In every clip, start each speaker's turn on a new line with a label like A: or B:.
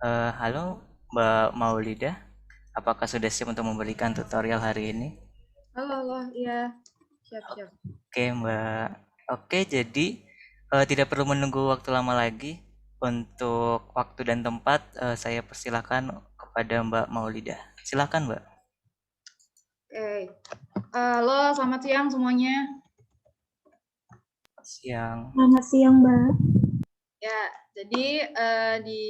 A: Halo Mbak Maulidah, apakah sudah siap untuk memberikan tutorial hari ini?
B: Halo, halo, iya, siap-siap.
A: Oke Mbak, oke jadi tidak perlu menunggu waktu lama lagi. Untuk waktu dan tempat saya persilahkan kepada Mbak Maulidah. Silakan Mbak.
B: Oke, halo, selamat siang semuanya.
A: Siang.
C: Selamat siang, Mbak.
B: Ya, jadi di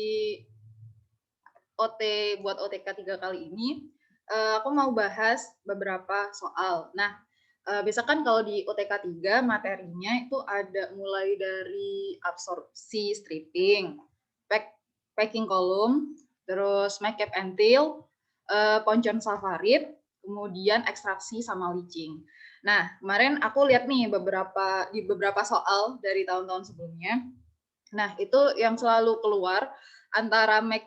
B: OT buat OTK 3 kali ini, aku mau bahas beberapa soal. Nah, biasa kan kalau di OTK 3 materinya itu ada mulai dari absorpsi stripping, packing column, terus make cap and till, poncon savarit, kemudian ekstraksi sama leaching. Nah, kemarin aku lihat nih beberapa soal dari tahun-tahun sebelumnya. Nah, itu yang selalu keluar antara make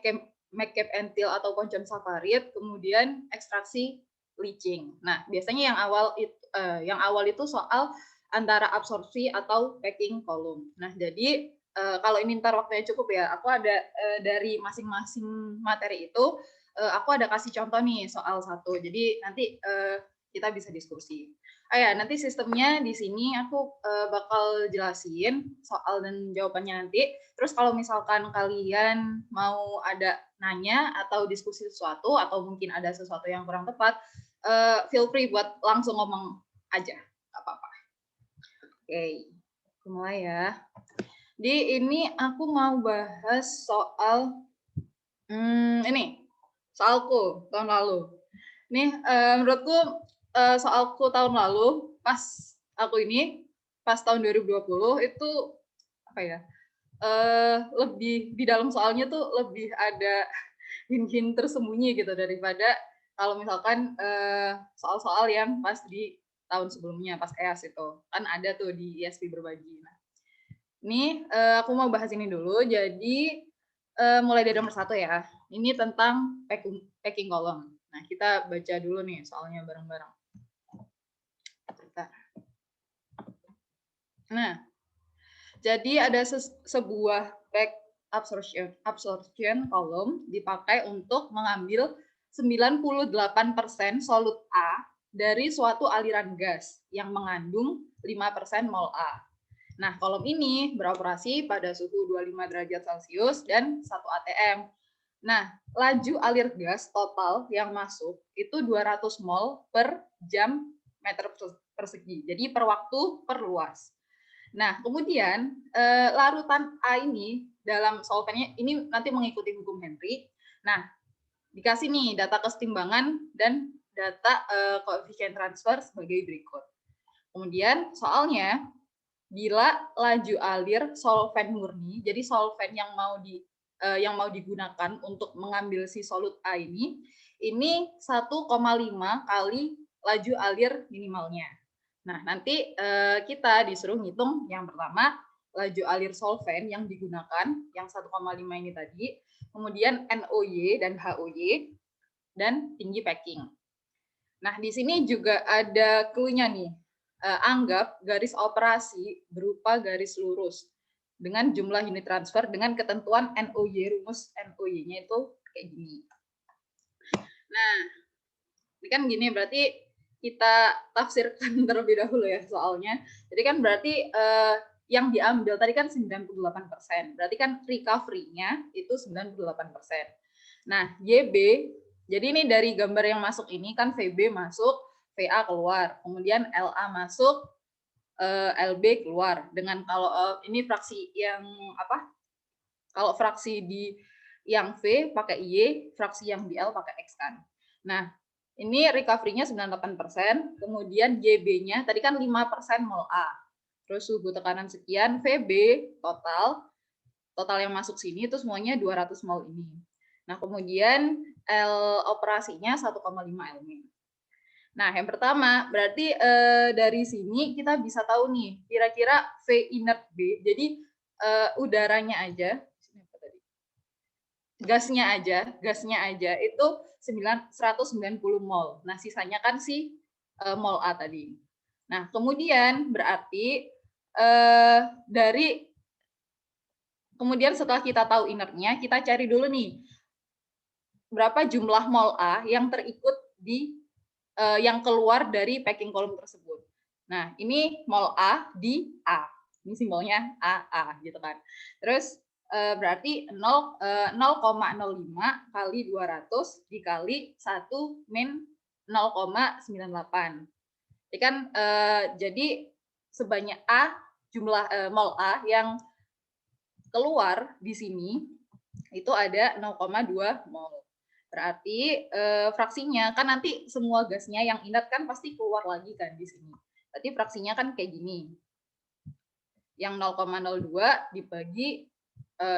B: cap and till atau poncon savarit, kemudian ekstraksi leaching. Nah, biasanya yang awal itu soal antara absorpsi atau packing column. Nah, jadi kalau ini ntar waktunya cukup ya, aku ada dari masing-masing materi itu, aku ada kasih contoh nih soal satu. Jadi nanti kita bisa diskusi. Ya, nanti sistemnya di sini aku bakal jelasin soal dan jawabannya nanti. Terus kalau misalkan kalian mau ada nanya atau diskusi sesuatu atau mungkin ada sesuatu yang kurang tepat, feel free buat langsung ngomong aja, nggak apa-apa. Oke, mulai ya. Di ini aku mau bahas soal ini soalku tahun lalu. Nih, menurutku soalku tahun lalu pas pas tahun 2020 itu apa ya? Lebih di dalam soalnya tuh lebih ada hint-hint tersembunyi gitu daripada kalau misalkan soal-soal yang pas di tahun sebelumnya pas EAS itu kan ada tuh di ISP berbagi. Nah, ini aku mau bahas ini dulu. Jadi mulai dari nomor 1 ya. Ini tentang packing column. Nah, kita baca dulu nih soalnya bareng-bareng. Nah, jadi ada sebuah pack absorption column dipakai untuk mengambil 98% solut A dari suatu aliran gas yang mengandung 5% mol A. Nah, kolom ini beroperasi pada suhu 25 derajat Celcius dan 1 atm. Nah, laju alir gas total yang masuk itu 200 mol per jam meter persegi. Jadi per waktu per luas. Nah, kemudian larutan A ini dalam solvennya ini nanti mengikuti hukum Henry. Nah, dikasih nih data kesetimbangan dan data koefisien transfer sebagai berikut. Kemudian soalnya bila laju alir solvent murni, jadi solvent yang mau digunakan untuk mengambil si solut A ini 1,5 kali laju alir minimalnya. Nah, nanti kita disuruh ngitung yang pertama laju alir solvent yang digunakan yang 1,5 ini tadi, kemudian NOY dan HOY dan tinggi packing. Nah, di sini juga ada clue-nya nih. Anggap garis operasi berupa garis lurus dengan jumlah unit transfer dengan ketentuan NOY, rumus NOY-nya itu kayak gini. Nah, ini kan gini berarti kita tafsirkan terlebih dahulu ya soalnya. Jadi kan berarti yang diambil tadi kan 98%. Berarti kan recovery-nya itu 98%. Nah, YB, jadi ini dari gambar yang masuk ini kan VB masuk, VA keluar. Kemudian LA masuk, LB keluar. Dengan kalau ini fraksi yang apa? Kalau fraksi di yang V pakai Y, fraksi yang di L pakai X kan. Nah, ini recovery-nya 98%, kemudian YB-nya tadi kan 5% mol A. Terus suhu tekanan sekian, VB total yang masuk sini itu semuanya 200 mol ini. Nah, kemudian L operasinya 1,5 Lmin. Nah, yang pertama berarti dari sini kita bisa tahu nih kira-kira V inert B. Jadi udaranya aja, gasnya aja itu 190 mol. Nah, sisanya kan si mol A tadi. Nah, kemudian berarti kemudian setelah kita tahu inertnya, kita cari dulu nih berapa jumlah mol A yang terikut di yang keluar dari packing column tersebut. Nah, ini mol A di A. Ini simbolnya AA gitu kan. Terus berarti 0,05 kali 200 dikali 1 min 0,98. Jadi kan jadi sebanyak A jumlah mol A yang keluar di sini itu ada 0,2 mol. Berarti fraksinya kan nanti semua gasnya yang inert kan pasti keluar lagi kan di sini. Berarti fraksinya kan kayak gini. Yang 0,02 dibagi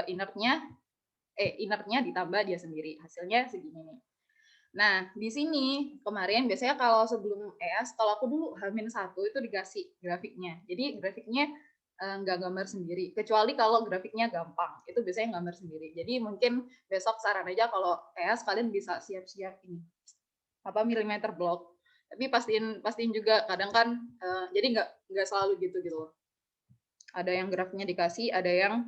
B: inertnya ditambah dia sendiri. Hasilnya segini nih. Nah, di sini kemarin biasanya kalau sebelum ES, kalau aku dulu H-1 itu dikasih grafiknya. Jadi grafiknya nggak gambar sendiri, kecuali kalau grafiknya gampang, itu biasanya gambar sendiri. Jadi mungkin besok saran aja kalau ES kalian bisa siap-siap ini apa milimeter block. Tapi pastiin juga kadang kan jadi nggak selalu gitu loh. Ada yang grafiknya dikasih, ada yang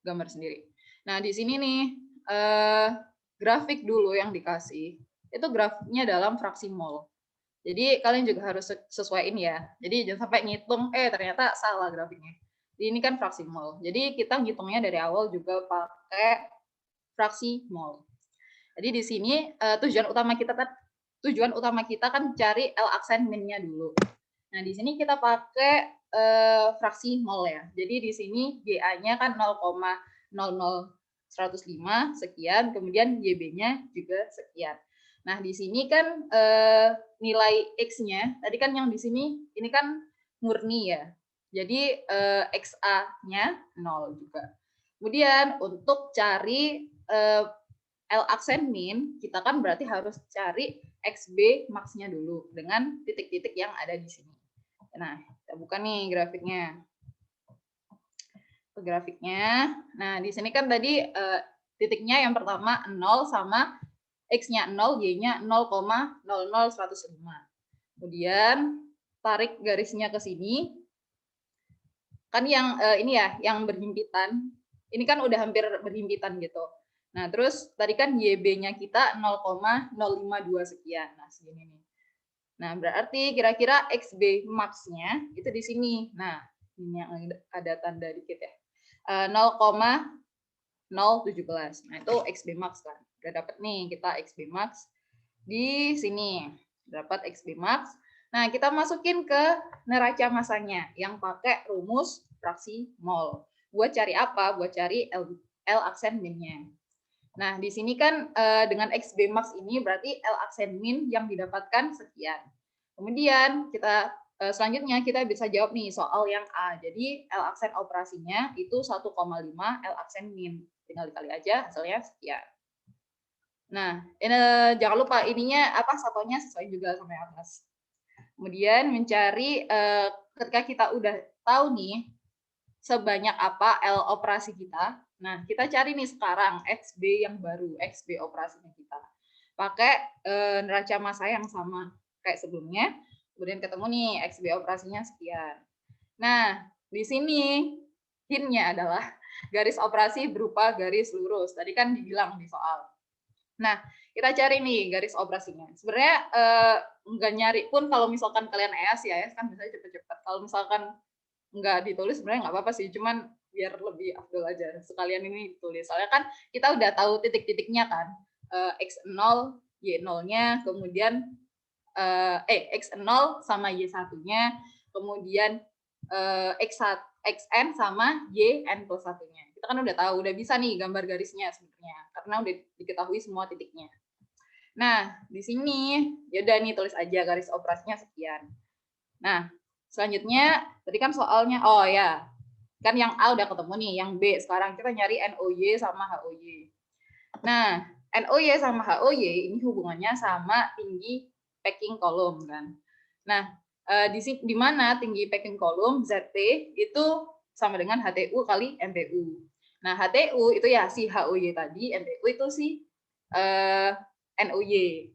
B: gambar sendiri. Nah, di sini nih grafik dulu yang dikasih itu grafiknya dalam fraksi mol. Jadi kalian juga harus sesuaiin ya. Jadi jangan sampai ngitung ternyata salah grafiknya. Ini kan fraksi mol. Jadi kita ngitungnya dari awal juga pakai fraksi mol. Jadi di sini tujuan utama kita kan cari L aksen min-nya dulu. Nah, di sini kita pakai fraksi mol ya. Jadi di sini GA-nya kan 0,00105 sekian, kemudian YB-nya juga sekian. Nah, di sini kan nilai X-nya, tadi kan yang di sini, ini kan murni ya. Jadi XA-nya 0 juga. Kemudian untuk cari L aksen min, kita kan berarti harus cari XB max-nya dulu dengan titik-titik yang ada di sini. Nah, kita buka nih grafiknya. Grafiknya. Nah, di sini kan tadi titiknya yang pertama 0 sama X-nya 0, Y-nya 0,00105. Kemudian tarik garisnya ke sini. Kan yang ini ya, yang berhimpitan. Ini kan udah hampir berhimpitan gitu. Nah, terus tadi kan YB-nya kita 0,052 sekian. Nah, segini nih. Nah, berarti kira-kira XB max-nya itu di sini. Nah, ini yang ada tanda dikit ya. 0,017. Nah, itu XB max kan. Udah dapat nih kita XB max di sini. Dapat XB max. Nah, kita masukin ke neraca masanya yang pakai rumus fraksi mol. Buat cari apa? Buat cari L aksen min-nya. Nah, di sini kan dengan XB max ini berarti L aksen min yang didapatkan sekian. Kemudian kita selanjutnya kita bisa jawab nih soal yang A. Jadi L aksen operasinya itu 1,5 L aksen min. Tinggal dikali aja hasilnya sekian. Nah, jangan lupa ininya apa satunya sesuai juga sama yang atas. Kemudian mencari ketika kita udah tahu nih sebanyak apa L operasi kita. Nah, kita cari nih sekarang XB yang baru, XB operasinya kita. Pakai neraca massa yang sama kayak sebelumnya. Kemudian ketemu nih XB operasinya sekian. Nah, di sini hint-nya adalah garis operasi berupa garis lurus. Tadi kan dibilang di soal. Nah, kita cari nih garis operasinya. Sebenarnya nggak nyari pun kalau misalkan kalian EAS ya, kan bisa cepet-cepet. Kalau misalkan nggak ditulis sebenarnya nggak apa-apa sih, cuman biar lebih afdol aja sekalian ini ditulis. Soalnya kan kita udah tahu titik-titiknya kan, X0, Y0-nya, kemudian X0 sama Y1-nya, kemudian XN sama YN plus 1-nya. Kita kan udah tahu, udah bisa nih gambar garisnya sebenarnya, karena udah diketahui semua titiknya. Nah, di sini ya udah nih tulis aja garis operasinya sekian. Nah, selanjutnya tadi kan soalnya kan yang A udah ketemu nih, yang B sekarang kita nyari NOY sama HOY. Nah, NOY sama HOY ini hubungannya sama tinggi packing column kan. Nah, di mana tinggi packing column ZT itu sama dengan HTU kali MPU. Nah, HTU itu ya si HOY tadi, MPU itu si NOY.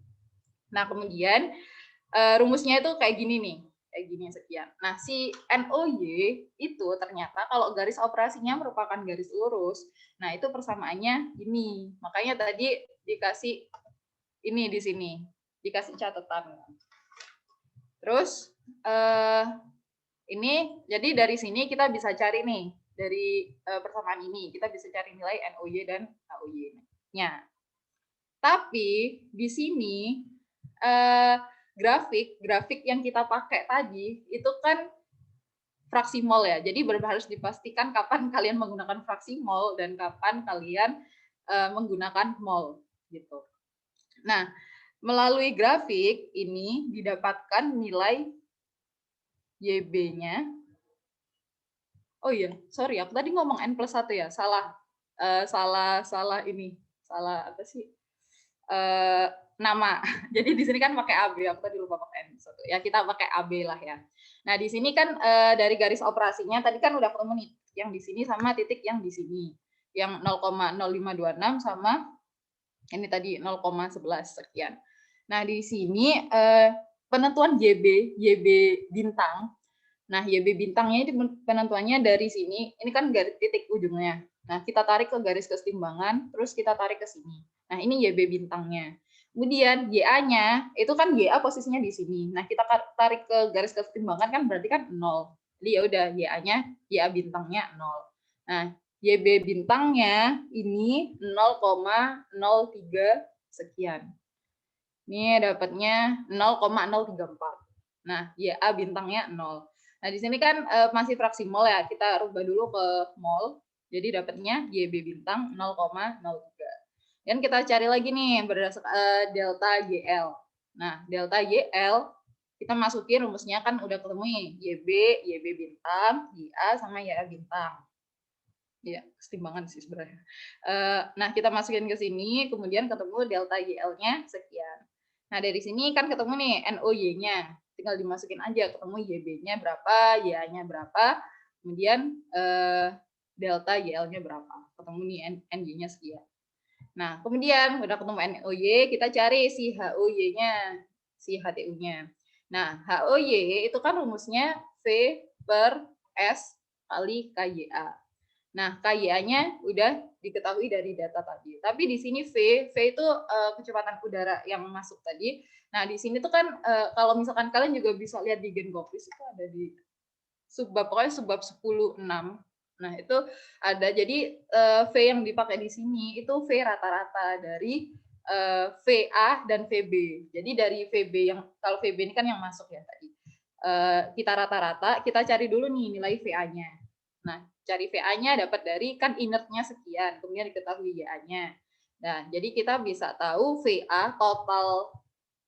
B: Nah, kemudian rumusnya itu kayak gini nih, kayak gini sekian. Nah, si NOY itu ternyata kalau garis operasinya merupakan garis lurus, nah itu persamaannya gini. Makanya tadi dikasih ini di sini, dikasih catatan. Terus ini jadi dari sini kita bisa cari nih, dari persamaan ini kita bisa cari nilai NOY dan HOY-nya. Tapi di sini grafik yang kita pakai tadi itu kan fraksi mol ya. Jadi harus dipastikan kapan kalian menggunakan fraksi mol dan kapan kalian menggunakan mol gitu. Nah, melalui grafik ini didapatkan nilai YB-nya. Oh iya, sorry, aku tadi ngomong N+1 ya, salah. Salah ini, salah apa sih? Nama. Jadi di sini kan pakai AB, aku tadi lupa pakai N+1. Ya kita pakai AB lah ya. Nah di sini kan dari garis operasinya tadi kan udah ketemu nih, yang di sini sama titik yang di sini, yang 0,0526 sama ini tadi 0,11 sekian. Nah di sini penentuan YB bintang. Nah, YB bintangnya itu penentuannya dari sini. Ini kan garis titik ujungnya. Nah, kita tarik ke garis kesetimbangan, terus kita tarik ke sini. Nah, ini YB bintangnya. Kemudian YA-nya, itu kan YA posisinya di sini. Nah, kita tarik ke garis kesetimbangan kan berarti kan 0. Jadi ya udah YA-nya, YA bintangnya 0. Nah, YB bintangnya ini 0,03 sekian. Ini dapatnya 0,034. Nah, YA bintangnya 0. Nah, di sini kan masih fraksi mol ya. Kita rubah dulu ke mol. Jadi dapatnya YB bintang 0,03. Dan kita cari lagi nih berdasarkan delta YL. Nah, delta YL kita masukin rumusnya kan udah ketemu nih. YB bintang, YA sama YA bintang. Ya, kesetimbangan sih sebenarnya. Nah, kita masukin ke sini, kemudian ketemu delta YL-nya sekian. Nah, dari sini kan ketemu nih NOY-nya. Tinggal dimasukin aja, ketemu YB-nya berapa, YA-nya berapa, kemudian delta YL-nya berapa. Ketemu nih NY-nya sekian. Nah, kemudian udah ketemu NOY, kita cari si HOY-nya, si HTU-nya. Nah, HOY itu kan rumusnya V per S kali KYA. Nah, KYA-nya udah diketahui dari data tadi. Tapi di sini V itu kecepatan udara yang masuk tadi. Nah, di sini tuh kan kalau misalkan kalian juga bisa lihat di Genkoplis itu ada di subbab, pokoknya subbab 10.6. Nah, itu ada. Jadi V yang dipakai di sini itu V rata-rata dari VA dan VB. Jadi dari VB yang, kalau VB ini kan yang masuk ya tadi. Kita rata-rata, kita cari dulu nih nilai VA-nya. Nah, cari VA-nya dapat dari kan inertnya sekian, kemudian diketahui YA-nya. Nah, jadi kita bisa tahu VA total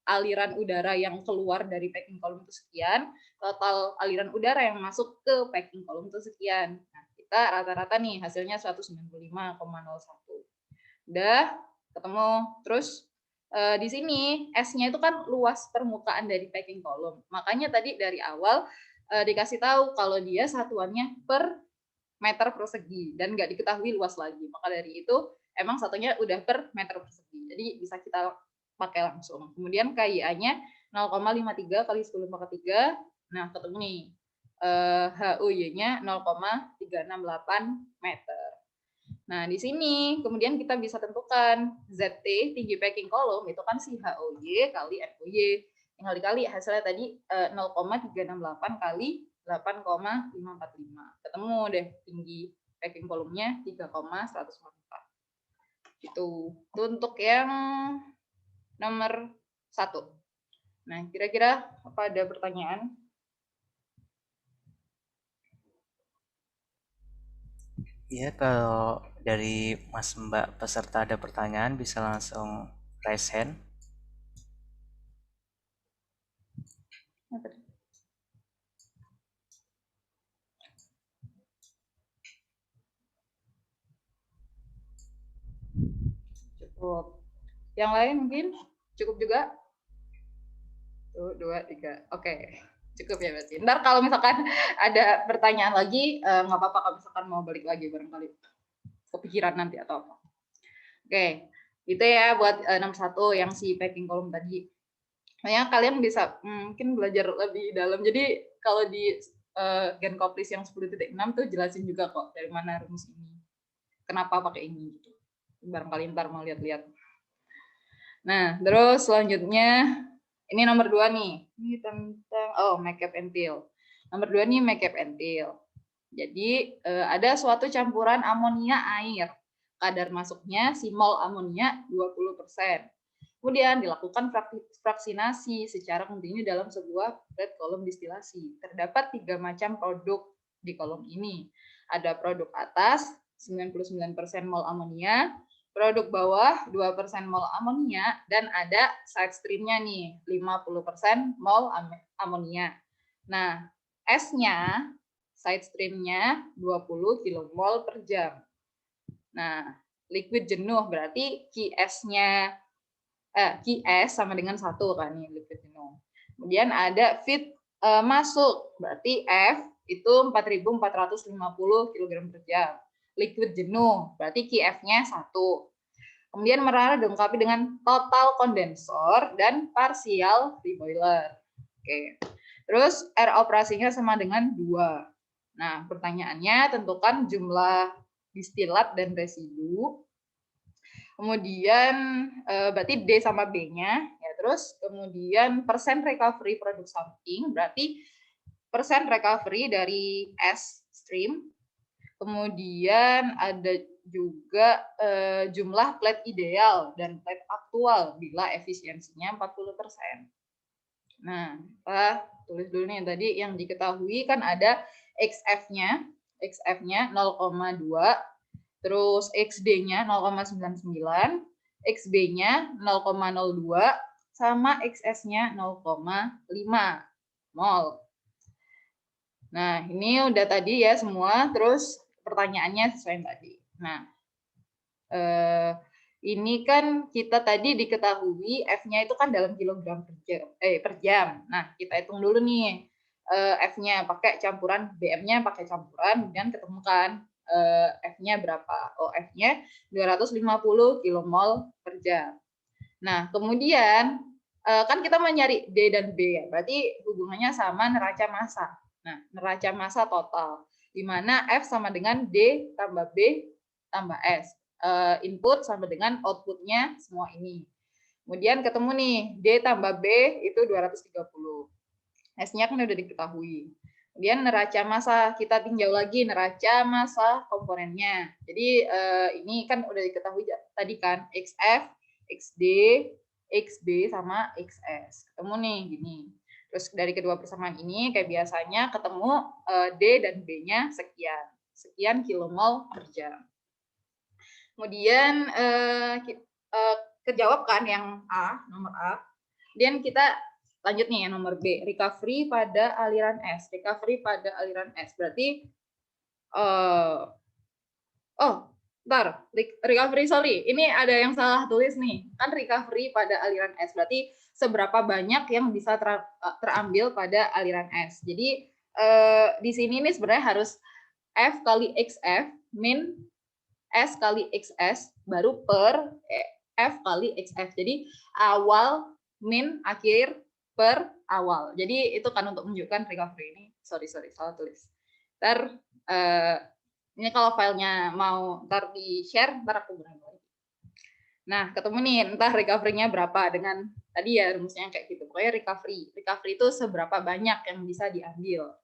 B: aliran udara yang keluar dari packing column itu sekian, total aliran udara yang masuk ke packing column itu sekian. Nah, kita rata-rata nih hasilnya 195,01. Udah ketemu. Terus di sini S-nya itu kan luas permukaan dari packing column. Makanya tadi dari awal dikasih tahu kalau dia satuannya per meter persegi dan nggak diketahui luas lagi. Maka dari itu emang satunya udah per meter persegi. Jadi bisa kita pakai langsung. Kemudian KIA-nya 0,53 kali 10 pangkat 3. Nah, ketemu nih. HUY-nya 0,368 meter. Nah, di sini kemudian kita bisa tentukan ZT, tinggi packing column, itu kan si HOY kali NOY. Tinggal dikali hasilnya tadi 0,368 kali 8,545. Ketemu deh tinggi packing column-nya 3,144. Itu untuk yang nomor 1. Nah, kira-kira apa ada pertanyaan?
A: Iya, kalau dari Mas Mbak peserta ada pertanyaan bisa langsung raise hand.
B: Cukup. Yang lain mungkin cukup juga? 1, 2, 3. Oke. Cukup ya berarti. Ntar kalau misalkan ada pertanyaan lagi, nggak apa-apa kalau misalkan mau balik lagi barangkali. Kepikiran nanti atau apa. Oke. Itu ya buat nomor 1 yang si packing column tadi. Makanya kalian bisa mungkin belajar lebih dalam. Jadi kalau di Genkoplis yang 10.6 tuh jelasin juga kok dari mana rumus ini. Kenapa pakai ini gitu. Barangkali ntar mau lihat-lihat. Nah, terus selanjutnya ini nomor 2 nih. Ini tentang make up and peel. Nomor 2 nih make up and peel. Jadi ada suatu campuran amonia air. Kadar masuknya si mol amonia 20%. Kemudian dilakukan fraksinasi secara kontinu dalam sebuah red kolom distilasi. Terdapat 3 macam produk di kolom ini. Ada produk atas 99% mol amonia, produk bawah 2% mol amonia, dan ada side streamnya nih 50% mol amonia. Nah, S-nya side streamnya 20 kilomol per jam. Nah, liquid jenuh berarti QS-nya QS sama dengan 1 kan nih liquid jenuh. Kemudian ada feed masuk berarti F itu 4.450 kg per jam. Liquid jenuh berarti QF-nya 1. Kemudian merara dilengkapi dengan total kondensor dan partial reboiler. Oke. Terus R operasinya sama dengan 2. Nah, pertanyaannya tentukan jumlah distilat dan residu. Kemudian berarti D sama B-nya, ya terus kemudian persen recovery produk samping, berarti persen recovery dari S stream. Kemudian ada juga jumlah plate ideal dan plate aktual bila efisiensinya 40%. Nah, kita tulis dulu nih tadi yang diketahui kan ada XF-nya 0,2, terus XD-nya 0,99, XB-nya 0,02, sama XS-nya 0,5 mol. Nah, ini udah tadi ya semua, terus pertanyaannya sesuai yang tadi. Nah, ini kan kita tadi diketahui F-nya itu kan dalam kilogram per jam. Nah, kita hitung dulu nih F-nya pakai campuran, BM-nya pakai campuran, dan ketemukan F-nya berapa? Oh, F-nya 250 kilomol per jam. Nah, kemudian kan kita mau nyari D dan B ya, berarti hubungannya sama neraca massa. Nah, neraca massa total, di mana F sama dengan D tambah B tambah S. Input sama dengan outputnya semua ini. Kemudian ketemu nih, D tambah B itu 230. S-nya kan udah diketahui. Kemudian neraca massa, kita tinjau lagi neraca massa komponennya. Jadi ini kan udah diketahui tadi kan, XF, XD, XB, sama XS. Ketemu nih, gini. Terus dari kedua persamaan ini, kayak biasanya ketemu D dan B-nya sekian. Sekian kilomol per jam. Kemudian kejawab kan yang A, nomor A. Kemudian kita lanjut nih yang nomor B, recovery pada aliran S. Recovery pada aliran S berarti recovery, sorry. Ini ada yang salah tulis nih. Kan recovery pada aliran S berarti seberapa banyak yang bisa terambil pada aliran S. Jadi di sini nih sebenarnya harus F kali XF min S kali XS baru per F kali XF. Jadi awal min akhir per awal. Jadi itu kan untuk menunjukkan recovery ini. Sorry, salah tulis. Ntar ini kalau filenya mau ntar di-share, ntar aku berani lagi. Nah, ketemu nih, entah recovery-nya berapa dengan tadi ya rumusnya kayak gitu. Pokoknya recovery. Recovery itu seberapa banyak yang bisa diambil.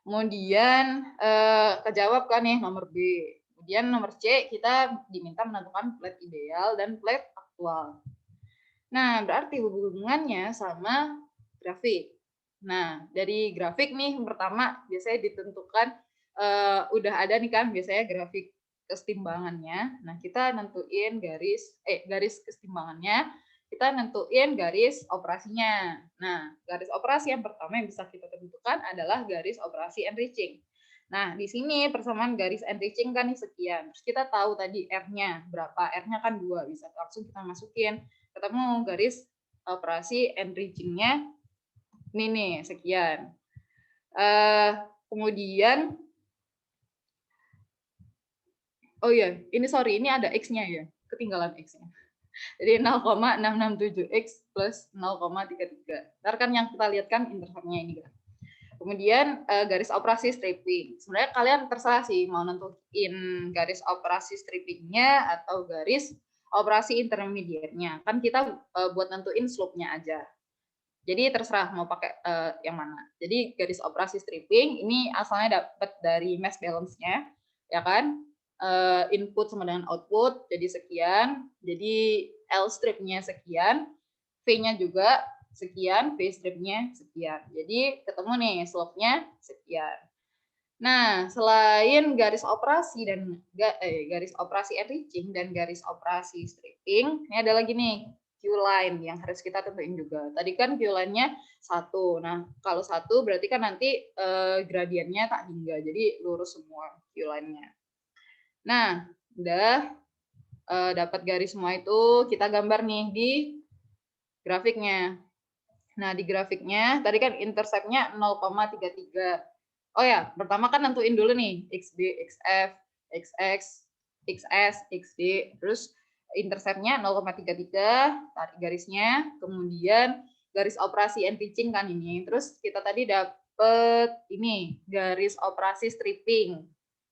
B: Kemudian kejawab kan nih nomor B. Kemudian nomor C kita diminta menentukan plate ideal dan plate aktual. Nah, berarti hubungannya sama grafik. Nah, dari grafik nih pertama biasanya ditentukan udah ada nih kan biasanya grafik kesetimbangannya. Nah, kita nentuin garis kesetimbangannya, kita nentuin garis operasinya. Nah, garis operasi yang pertama yang bisa kita tentukan adalah garis operasi enriching. Nah, di sini persamaan garis enriching kan nih sekian. Terus kita tahu tadi R-nya berapa? R-nya kan 2, bisa langsung kita masukin. Ketemu garis operasi enriching-nya ini nih, sekian. Kemudian, oh iya, ini ada X-nya ya, ketinggalan X-nya. Jadi 0,667X plus 0,33. Ntar kan yang kita lihat kan intervalnya ini kan. Kemudian garis operasi stripping. Sebenarnya kalian terserah sih mau nentuin garis operasi strippingnya atau garis operasi intermediate-nya. Kan kita buat nentuin slope-nya aja. Jadi terserah mau pakai yang mana. Jadi garis operasi stripping ini asalnya dapat dari mass balance-nya, ya kan? Input sama dengan output jadi sekian. Jadi L strip-nya sekian, V-nya juga sekian, V strip-nya sekian. Jadi ketemu nih slope-nya sekian. Nah, selain garis operasi dan garis operasi enriching dan garis operasi stripping, ini ada lagi nih Q-line yang harus kita tentuin juga. Tadi kan Q-line-nya 1. Nah, kalau 1 berarti kan nanti gradiennya tak hingga, jadi lurus semua Q-line-nya. Nah, udah dapat garis semua itu, kita gambar nih di grafiknya. Nah, di grafiknya tadi kan intercept-nya 0,33. Oh ya, pertama kan nentuin dulu nih XB, XF, XX, XS, XD, terus intercept-nya 0,33, tarik garisnya, kemudian garis operasi enriching kan ini. Terus kita tadi dapet ini garis operasi stripping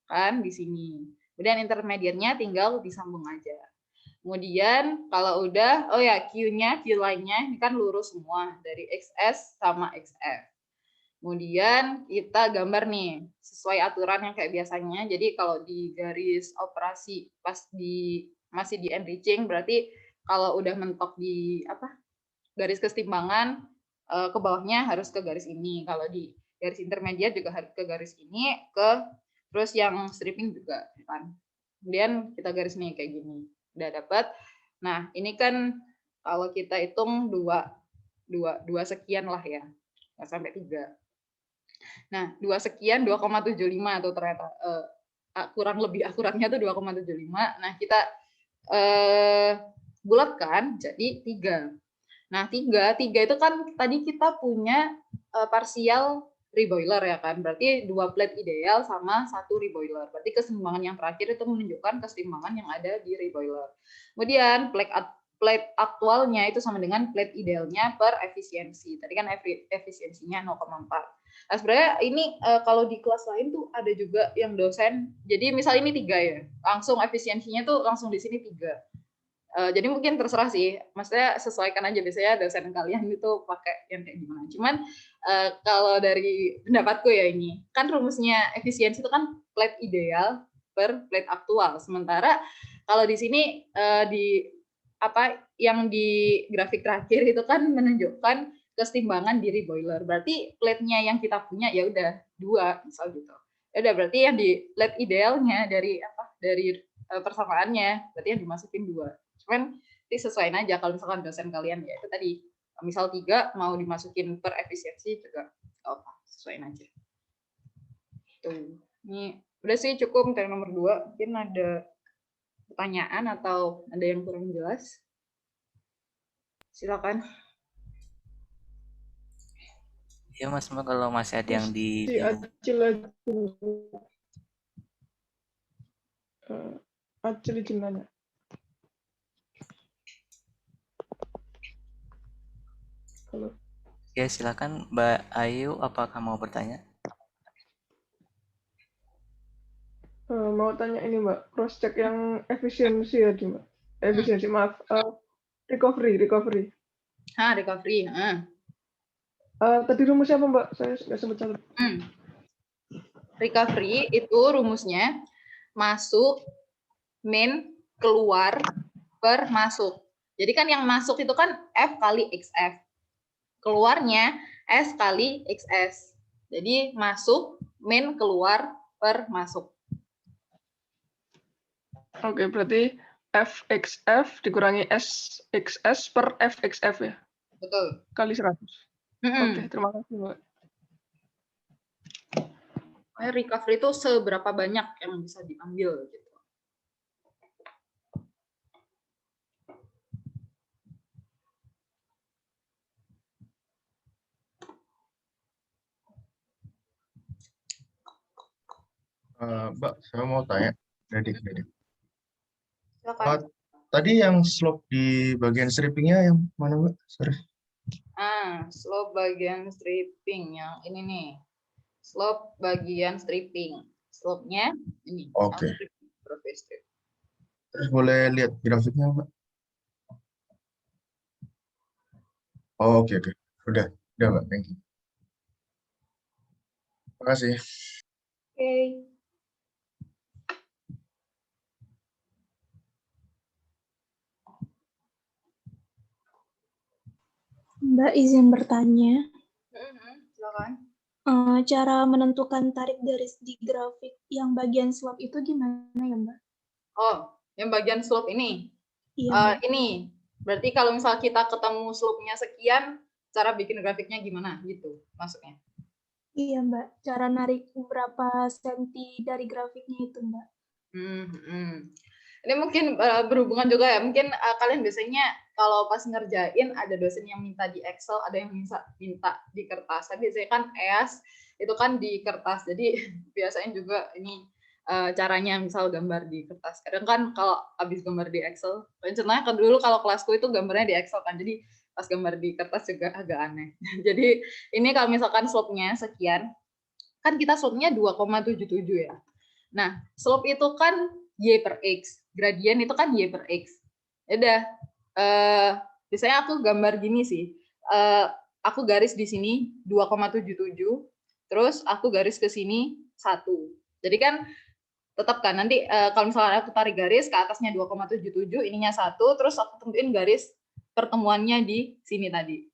B: kan di sini. Kemudian intermediate-nya tinggal disambung aja. Kemudian kalau udah, oh ya Q-nya, Q line-nya ini kan lurus semua dari XS sama XF. Kemudian kita gambar nih sesuai aturan yang kayak biasanya. Jadi kalau di garis operasi pas masih di enriching berarti kalau udah mentok di garis kesetimbangan ke bawahnya harus ke garis ini. Kalau di garis intermediate juga harus ke garis ini, terus yang stripping juga kan. Kemudian kita garis nih kayak gini. Udah dapat. Nah, ini kan kalau kita hitung dua sekian lah ya. Nggak sampai 3. Nah, 2 sekian 2,75 tuh ternyata kurang lebih akuratnya tuh 2,75. Nah, kita bulatkan jadi 3. Nah, 3 itu kan tadi kita punya parsial reboiler ya kan. Berarti 2 plate ideal sama 1 reboiler. Berarti keseimbangan yang terakhir itu menunjukkan keseimbangan yang ada di reboiler. Kemudian plate aktualnya itu sama dengan plate idealnya per efisiensi. Tadi kan efisiensinya 0,4. Nah, sebenarnya ini kalau di kelas lain tuh ada juga yang dosen. Jadi misal ini 3 ya. Langsung efisiensinya tuh langsung di sini 3. Jadi mungkin terserah sih, maksudnya sesuaikan aja biasanya dosen kalian itu pakai yang kayak gimana. Cuman kalau dari pendapatku ya ini, kan rumusnya efisiensi itu kan plate ideal per plate aktual. Sementara kalau di sini di yang di grafik terakhir itu kan menunjukkan kesetimbangan diri boiler. Berarti plate-nya yang kita punya ya udah 2 misal gitu. Ya udah berarti yang di plate idealnya dari persamaannya berarti yang dimasukin 2. Cuman disesuaikan aja kalau misalkan dosen kalian ya itu tadi misal 3 mau dimasukin per efisiensi juga sesuaiin aja. Tuh. Ini udah sih cukup materi nomor 2. Mungkin ada pertanyaan atau ada yang kurang jelas? Silakan.
A: Ya Mas, kalau masih ada yang di
C: Acil izin nanya. Halo.
A: Ya silakan Mbak Ayu, apakah mau bertanya?
C: Mau tanya ini Mbak, cross check yang efisiensi ya Mbak. Efisiensi maaf, recovery.
B: Recovery.
C: Tadi rumusnya apa Mbak? Saya nggak sempat catat.
B: Recovery itu rumusnya masuk, min, keluar, per masuk. Jadi kan yang masuk itu kan F kali XF. Keluarnya S kali XS. Jadi masuk, min, keluar, per masuk.
C: Oke, berarti FXF dikurangi SXS per FXF ya?
B: Betul.
C: Kali 100. Oke, terima kasih Mbak.
B: Recovery itu seberapa banyak yang bisa diambil gitu.
D: Mbak, saya mau tanya. Dedik.
B: Silakan.
D: Tadi yang slope di bagian strippingnya yang mana Mbak? Sorry.
B: Slope bagian stripping yang ini nih. Slope bagian stripping. Slope-nya ini.
D: Oke. Boleh lihat grafiknya, Mbak? Oh, oke, oke. Udah, Mbak. Thank you. Terima kasih.
B: Oke.
E: Mbak izin bertanya,
B: Silakan.
E: cara menentukan tarik garis di grafik yang bagian slope itu gimana ya Mbak?
B: Oh, yang bagian slope ini.
E: Iya Mbak.
B: Ini berarti kalau misal kita ketemu slope-nya sekian, cara bikin grafiknya gimana gitu maksudnya.
E: Iya Mbak, cara narik berapa senti dari grafiknya itu Mbak.
B: Ini mungkin berhubungan juga ya, mungkin kalian biasanya kalau pas ngerjain ada dosen yang minta di Excel, ada yang minta di kertas. Tapi biasanya kan EAS itu kan di kertas, jadi biasanya juga ini caranya misal gambar di kertas. Kadang kan kalau habis gambar di Excel, rencananya kan dulu kalau kelasku itu gambarnya di Excel kan, jadi pas gambar di kertas juga agak aneh. Jadi ini kalau misalkan slope-nya sekian, kan kita slope-nya 2,77 ya. Nah, slope itu kan Y per X. Gradien itu kan Y per X. Ya udah, biasanya aku gambar gini sih. Aku garis di sini 2,77, terus aku garis ke sini 1. Jadi kan tetap kan nanti kalau misalnya aku tarik garis ke atasnya 2,77, ininya 1, terus aku tentuin garis pertemuannya di sini tadi.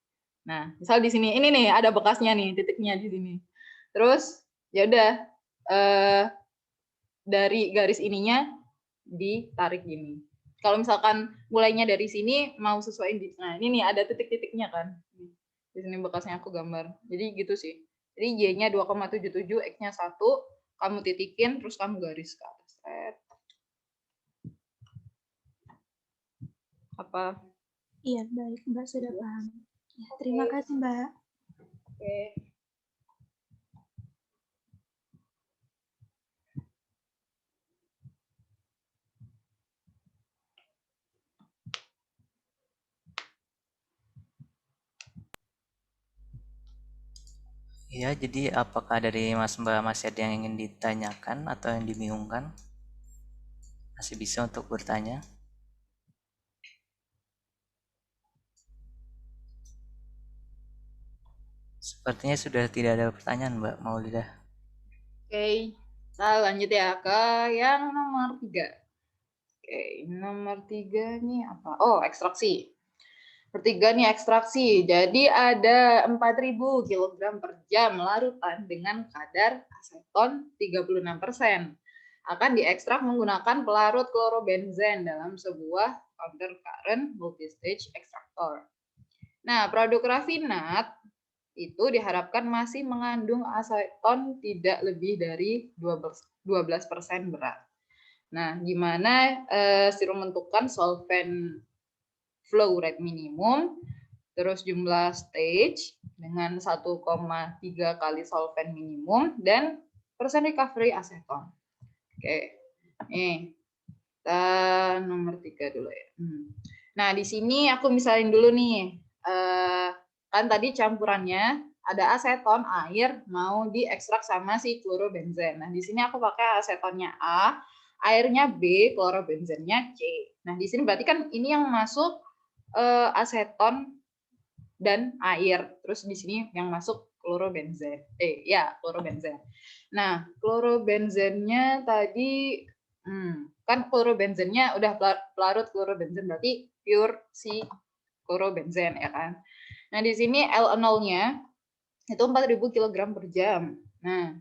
B: Nah, misal di sini ini nih ada bekasnya nih, titiknya di sini. Terus ya udah dari garis ininya ditarik gini. Kalau misalkan mulainya dari sini mau sesuaiin di, nah ini nih ada titik-titiknya kan. Di sini bekasnya aku gambar. Jadi gitu sih. Jadi Y-nya 2,77, X-nya 1, kamu titikin terus kamu garis ke atas. Apa?
E: Iya baik Mbak, sudah paham. Ya, terima kasih Mbak.
B: Oke.
A: Ya, jadi apakah dari Mas Mbak masih ada yang ingin ditanyakan atau yang dibingungkan? Masih bisa untuk bertanya. Sepertinya sudah tidak ada pertanyaan, Mbak Maulidah.
B: Oke, kita lanjut ya ke yang nomor 3. Oke, nomor 3 nih apa? Oh, ekstraksi. Pertiga nih ekstraksi. Jadi ada 4.000 kg per jam larutan dengan kadar aseton 36%. Akan diekstrak menggunakan pelarut klorobenzen dalam sebuah counter current multistage ekstraktor. Nah, produk rafinat itu diharapkan masih mengandung aseton tidak lebih dari 12% berat. Nah, gimana Sirum menentukan solvent flow rate minimum, terus jumlah stage dengan 1,3 kali solvent minimum, dan persen recovery aseton. Oke, nih kita nomor 3 dulu ya. Nah, di sini aku misalin dulu nih, kan tadi campurannya ada aseton, air, mau diekstrak sama si klorobenzen. Nah, di sini aku pakai asetonnya A, airnya B, klorobenzennya C. Nah, di sini berarti kan ini yang masuk aseton dan air. Terus di sini yang masuk klorobenzen. Klorobenzen. Nah, klorobenzennya tadi kan klorobenzennya udah pelarut klorobenzen, berarti pure si klorobenzen ya kan. Nah, di sini L0-nya itu 4.000 kg per jam. Nah,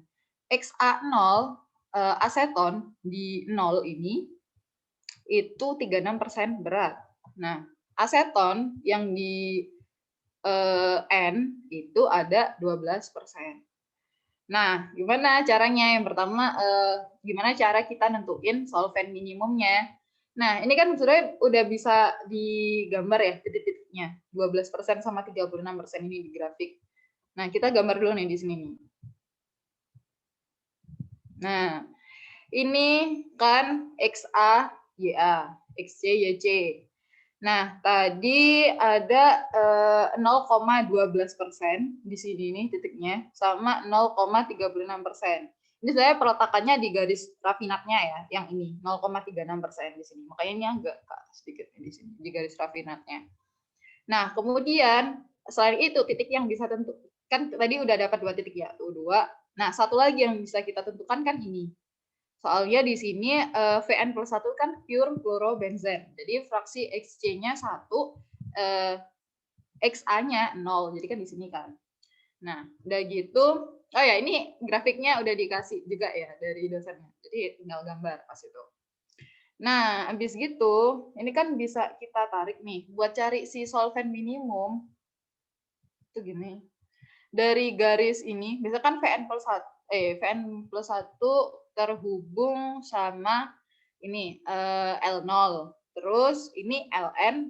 B: XA0 aseton di 0 ini itu 36% berat. Nah, aseton yang di N itu ada 12%. Nah, gimana caranya? Yang pertama, gimana cara kita nentuin solvent minimumnya? Nah, ini kan sebenarnya udah bisa digambar ya titik-titiknya. 12% sama 36% ini di grafik. Nah, kita gambar dulu nih di sini nih. Nah, ini kan XA, YA, XC, YC. Nah, tadi ada 0,12% di sini nih titiknya, sama 0,36%. Ini saya peletakannya di garis rafinatnya ya, yang ini 0,36% di sini. Makanya ini agak sedikit di sini di garis rafinatnya. Nah, kemudian selain itu titik yang bisa tentukan, kan tadi udah dapat 2 titik ya, tuh 2. Nah, satu lagi yang bisa kita tentukan kan ini. Soalnya di sini Vn+1 kan pure fluorobenzen. Jadi fraksi Xc-nya 1, XA-nya 0. Jadi kan di sini kan. Nah, udah gitu, oh ya ini grafiknya udah dikasih juga ya dari dosennya. Jadi tinggal gambar pas itu. Nah, habis gitu, ini kan bisa kita tarik nih buat cari si solvent minimum. Itu gini. Dari garis ini, misalkan Vn+1 terhubung sama ini L0. Terus ini Ln,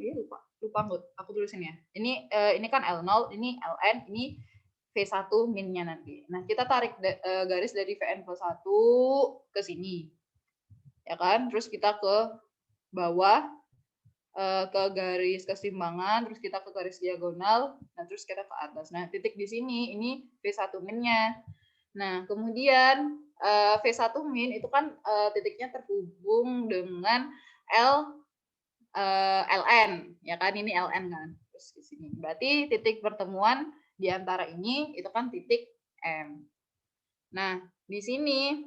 B: lupa aku tulisin ya. Ini kan L0, ini Ln, ini V1 minnya nanti. Nah, kita tarik garis dari Vn+1 ke sini. Ya kan? Terus kita ke bawah ke garis keseimbangan, terus kita ke garis diagonal, nah terus kita ke atas. Nah, titik di sini ini V1 minnya. Nah, kemudian V1 min itu kan titiknya terhubung dengan Ln, ya kan? Ini Ln kan. Terus di sini. Berarti titik pertemuan di antara ini itu kan titik M. Nah, di sini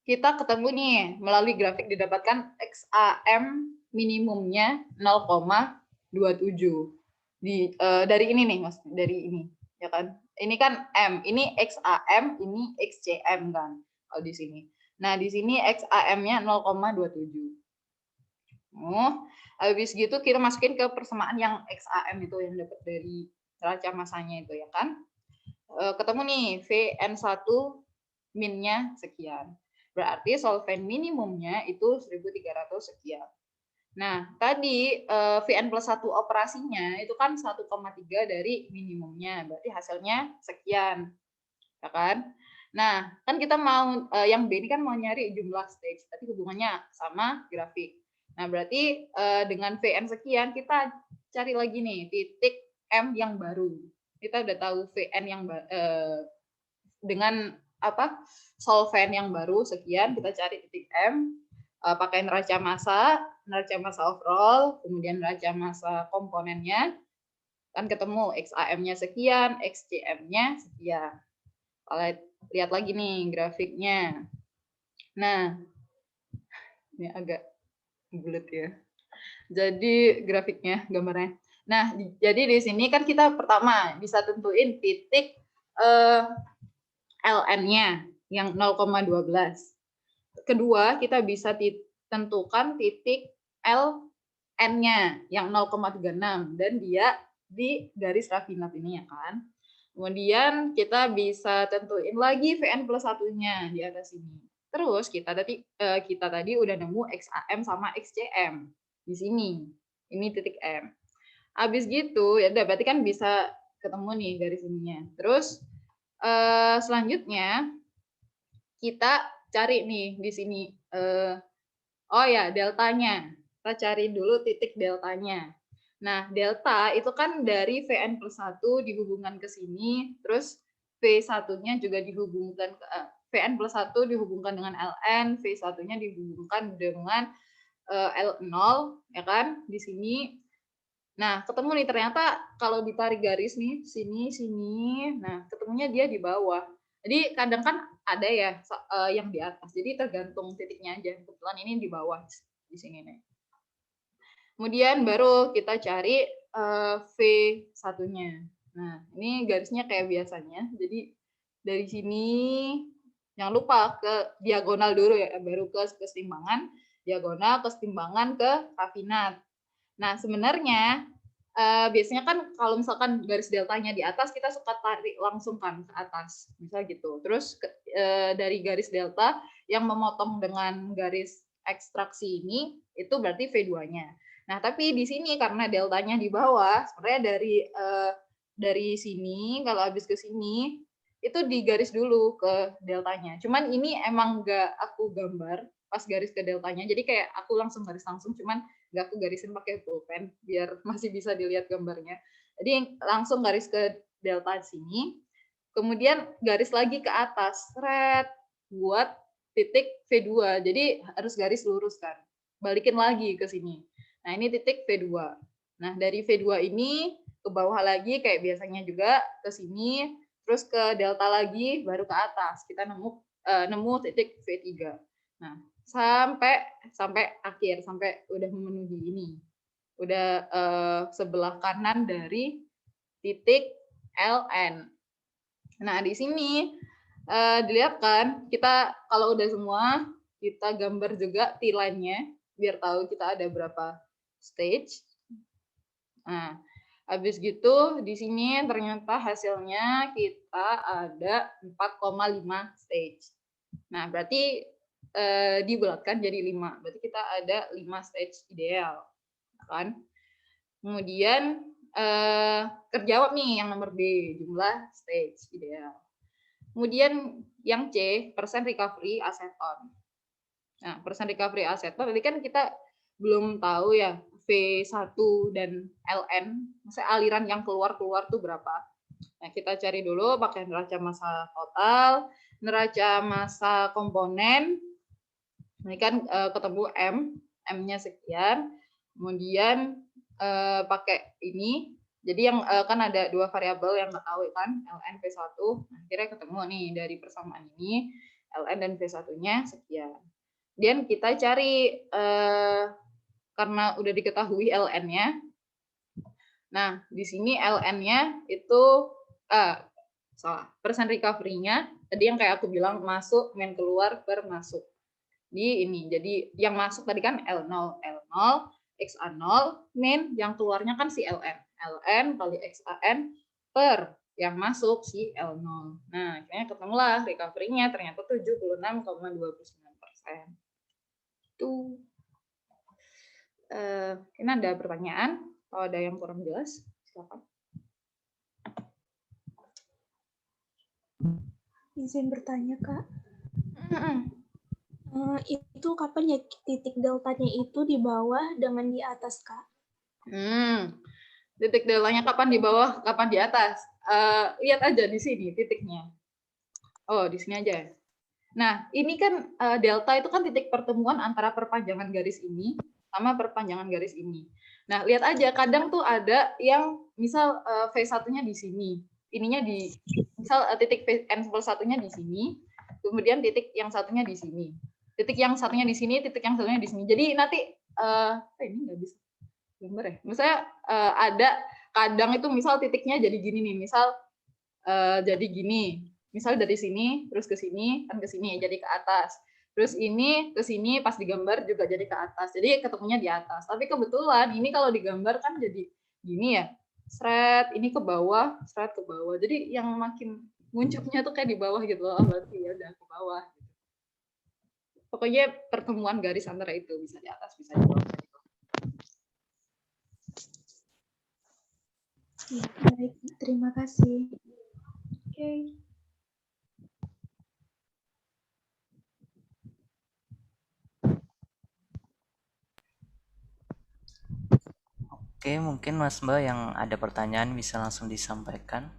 B: kita ketemu nih melalui grafik didapatkan XAM minimumnya 0,27 dari ini nih Mas, dari ini ya kan. Ini kan M, ini XAM, ini XCM kan kalau di sini. Nah, di sini XAM-nya 0,27. Habis gitu kita masukin ke persamaan yang XAM itu yang dapat dari neraca masanya itu ya kan. Ketemu nih Vn1 min-nya sekian. Berarti solvent minimumnya itu 1.300 sekian. Nah, tadi Vn+1 operasinya itu kan 1,3 dari minimumnya. Berarti hasilnya sekian. Ya kan? Nah, kan kita mau, yang B ini kan mau nyari jumlah stage. Tapi hubungannya sama grafik. Nah, berarti dengan Vn sekian, kita cari lagi nih titik M yang baru. Kita udah tahu Vn yang dengan solvent yang baru sekian, kita cari titik M, pakai neraca massa overall, kemudian neraca massa komponennya, kan ketemu XAM-nya sekian, XCM-nya sekian. Kalau lihat lagi nih grafiknya. Nah, ini agak bulat ya. Jadi grafiknya, gambarnya. Nah, jadi di sini kan kita pertama bisa tentuin titik Ln-nya yang 0,12. Kedua, kita bisa tentukan titik Ln-nya yang 0,36 dan dia di garis rafinat ini ya kan. Kemudian kita bisa tentuin lagi Vn+1-nya di atas ini. Terus kita tadi udah nemu XAM sama XCM di sini. Ini titik M. Habis gitu ya udah berarti kan bisa ketemu nih garis ininya. Terus selanjutnya kita cari nih di sini oh ya deltanya. Kita cari dulu titik deltanya. Nah, delta itu kan dari Vn+1 dihubungkan ke sini, terus V1-nya juga dihubungkan ke Vn+1 dihubungkan dengan Ln, V1-nya dihubungkan dengan L0 ya kan di sini. Nah, ketemu nih ternyata kalau ditarik garis nih sini. Nah, ketemunya dia di bawah. Jadi kadang kan ada ya yang di atas. Jadi tergantung titiknya aja. Kebetulan ini di bawah di sini nih. Kemudian baru kita cari V1-nya. Nah, ini garisnya kayak biasanya. Jadi dari sini jangan lupa ke diagonal dulu ya, baru ke keseimbangan, diagonal keseimbangan ke rafinat. Nah, sebenarnya biasanya kan kalau misalkan garis deltanya di atas, kita suka tarik langsung kan ke atas, misal gitu. Terus dari garis delta yang memotong dengan garis ekstraksi ini, itu berarti V2-nya. Nah, tapi di sini karena deltanya di bawah, sebenarnya dari sini, kalau habis ke sini, itu digaris dulu ke deltanya. Cuman ini emang nggak aku gambar pas garis ke deltanya, jadi kayak aku langsung garis langsung, cuman nggak aku garisin pakai pulpen biar masih bisa dilihat gambarnya. Jadi langsung garis ke delta sini, kemudian garis lagi ke atas, seret, buat titik V2. Jadi harus garis lurus kan. Balikin lagi ke sini. Nah, ini titik V2. Nah, dari V2 ini ke bawah lagi kayak biasanya juga ke sini, terus ke delta lagi, baru ke atas. Kita nemu titik V3. Nah, sampai akhir, sampai udah memenuhi ini. Udah sebelah kanan dari titik LN. Nah, di sini dilihat kan, kita kalau udah semua, kita gambar juga T-line-nya, biar tahu kita ada berapa stage. Nah, habis gitu, di sini ternyata hasilnya kita ada 4,5 stage. Nah, berarti dibulatkan jadi 5. Berarti kita ada 5 stage ideal. Kan? Kemudian terjawab nih yang nomor B, jumlah stage ideal. Kemudian yang C, persen recovery aceton. Nah, persen recovery aceton, tadi kan kita belum tahu ya, V1 dan LN, maksudnya aliran yang keluar-keluar tuh berapa. Nah, kita cari dulu pakai neraca massa total, neraca massa komponen, ini kan ketemu M-nya sekian, kemudian pakai ini. Jadi yang kan ada dua variabel yang nggak tahu kan, ln V1. Nah, akhirnya ketemu nih dari persamaan ini, ln dan V1-nya sekian. Kemudian kita cari karena udah diketahui ln-nya. Nah, di sini ln-nya itu salah, persen recovery-nya tadi yang kayak aku bilang masuk min keluar per masuk. Di ini. Jadi yang masuk tadi kan L0 XA0 min yang keluarnya kan si ln kali XAN per yang masuk si L0. Nah, akhirnya ketemulah recovery-nya ternyata 76,29%. Itu ini ada pertanyaan, kalau ada yang kurang jelas silakan.
E: Izin bertanya, Kak. Itu kapan ya titik deltanya itu di bawah dengan di atas, Kak?
B: Titik deltanya kapan di bawah, kapan di atas? Lihat aja di sini titiknya. Oh, di sini aja. Nah, ini kan delta itu kan titik pertemuan antara perpanjangan garis ini sama perpanjangan garis ini. Nah, lihat aja kadang tuh ada yang misal V1-nya di sini, ininya di misal titik N+1-nya di sini, kemudian titik yang satunya di sini. Titik yang satunya di sini, titik yang satunya di sini. Jadi nanti ini nggak bisa gambar ya. Misalnya ada kadang itu misal titiknya jadi gini nih, misal jadi gini. Misal dari sini terus ke sini, kan ke sini jadi ke atas. Terus ini ke sini pas digambar juga jadi ke atas. Jadi ketemunya di atas. Tapi kebetulan ini kalau digambar kan jadi gini ya. Seret ini ke bawah, seret ke bawah. Jadi yang makin munculnya tuh kayak di bawah gitu loh. Berarti ya udah ke bawah. Pokoknya pertemuan garis antara itu bisa di atas, bisa di bawah.
E: Ya, baik, terima kasih. Oke.
A: Oke, mungkin Mas Mbak yang ada pertanyaan bisa langsung disampaikan.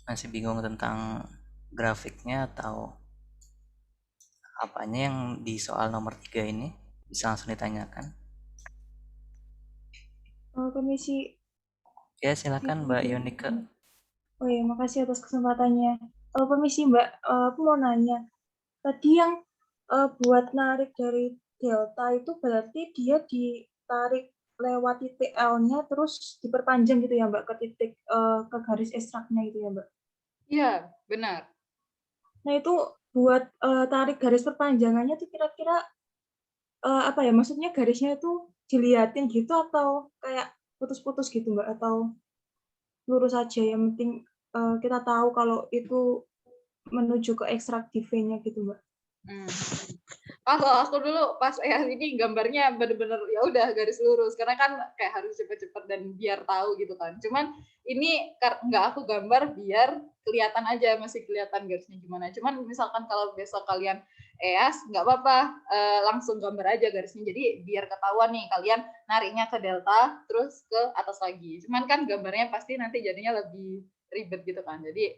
A: Masih bingung tentang grafiknya atau apanya yang di soal nomor 3 ini? Bisa langsung ditanyakan.
E: Komisi.
A: Ya, silakan Mbak Yunike.
E: Oh ya, makasih atas kesempatannya. Permisi Mbak, aku mau nanya. Tadi yang buat narik dari delta itu berarti dia ditarik lewat titik L-nya terus diperpanjang gitu ya Mbak ke titik ke garis ekstraknya gitu ya Mbak?
B: Iya, benar.
E: Nah itu buat tarik garis perpanjangannya tuh kira-kira apa ya? Maksudnya garisnya itu diliatin gitu atau kayak putus-putus gitu Mbak? Atau lurus aja, yang penting kita tahu kalau itu menuju ke ekstrak di V-nya gitu Mbak.
B: Kalau aku dulu pas ini gambarnya bener-bener ya udah garis lurus karena kan kayak harus cepet-cepet dan biar tahu gitu kan. Cuman ini nggak aku gambar biar kelihatan aja, masih kelihatan garisnya gimana. Cuman misalkan kalau besok kalian EAS nggak apa-apa, langsung gambar aja garisnya. Jadi biar ketahuan nih kalian nariknya ke delta terus ke atas lagi. Cuman kan gambarnya pasti nanti jadinya lebih ribet gitu kan. Jadi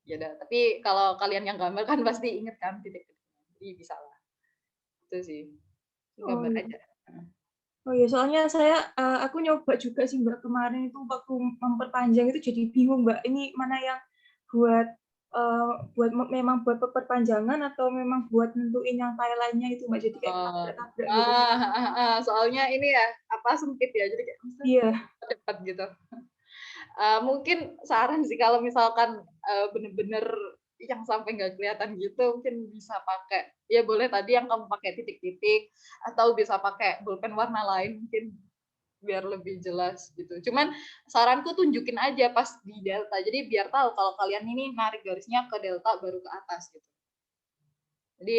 B: ya udah. Tapi kalau kalian yang gambar kan pasti inget kan titik-titik. Jadi bisa lah. Itu sih.
E: Oh
B: Gambar
E: iya.
B: aja.
E: Oh iya, soalnya aku nyoba juga sih Mbak kemarin itu waktu memperpanjang itu jadi bingung Mbak. Ini mana yang buat memang buat perpanjangan atau memang buat nentuin yang timeline-nya itu Mbak. Jadi kayak tabrak-tabrak gitu.
B: Soalnya ini ya apa sempit ya, jadi kayak
E: Iya.
B: cepat gitu. Mungkin saran sih kalau misalkan bener-bener yang sampai nggak kelihatan gitu, mungkin bisa pakai ya boleh tadi yang kamu pakai titik-titik atau bisa pakai pulpen warna lain mungkin biar lebih jelas gitu. Cuman saranku tunjukin aja pas di delta. Jadi biar tahu kalau kalian ini narik garisnya ke delta baru ke atas gitu. Jadi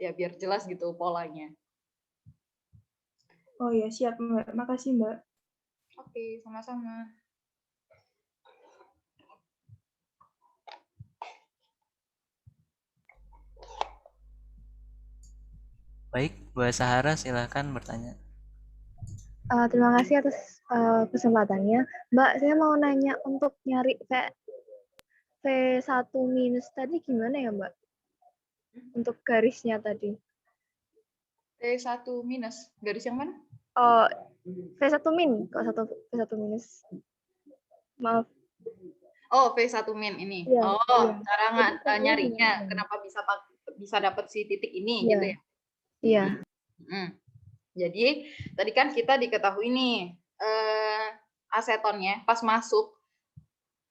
B: ya biar jelas gitu polanya.
E: Oh ya, siap Mbak. Makasih Mbak.
B: Oke, sama-sama.
A: Baik, Bu Sahara silahkan bertanya.
F: Terima kasih atas kesempatannya. Mbak, saya mau nanya untuk nyari V1 minus tadi gimana ya, Mbak? Untuk garisnya tadi.
B: V1 minus, garis yang mana?
F: Oh, V1 min, kok V1 minus. Maaf.
B: Oh, V1 min ini.
F: Ya,
B: oh,
F: ya.
B: cara nyarinya, kenapa bisa dapat si titik ini
F: ya.
B: gitu ya?
F: Iya.
B: Jadi tadi kan kita diketahui nih asetonnya pas masuk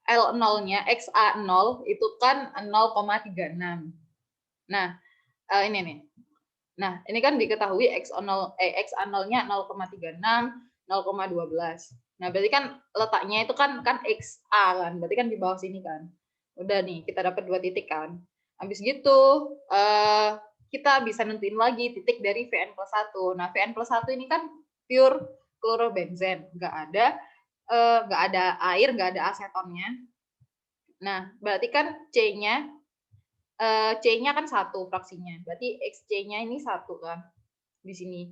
B: L0-nya XA0 itu kan 0,36. Nah, ini nih. Nah, ini kan diketahui XA0-nya 0,36, 0,12. Nah, berarti kan letaknya itu kan XA kan. Berarti kan di bawah sini kan. Udah nih, kita dapat 2 titik kan. Habis gitu, kita bisa nentuin lagi titik dari Vn+1. Nah, Vn+1 ini kan pure klorobenzen, nggak ada air, nggak ada asetonnya. Nah, berarti kan C-nya kan 1 fraksinya. Berarti XC-nya ini 1 kan di sini.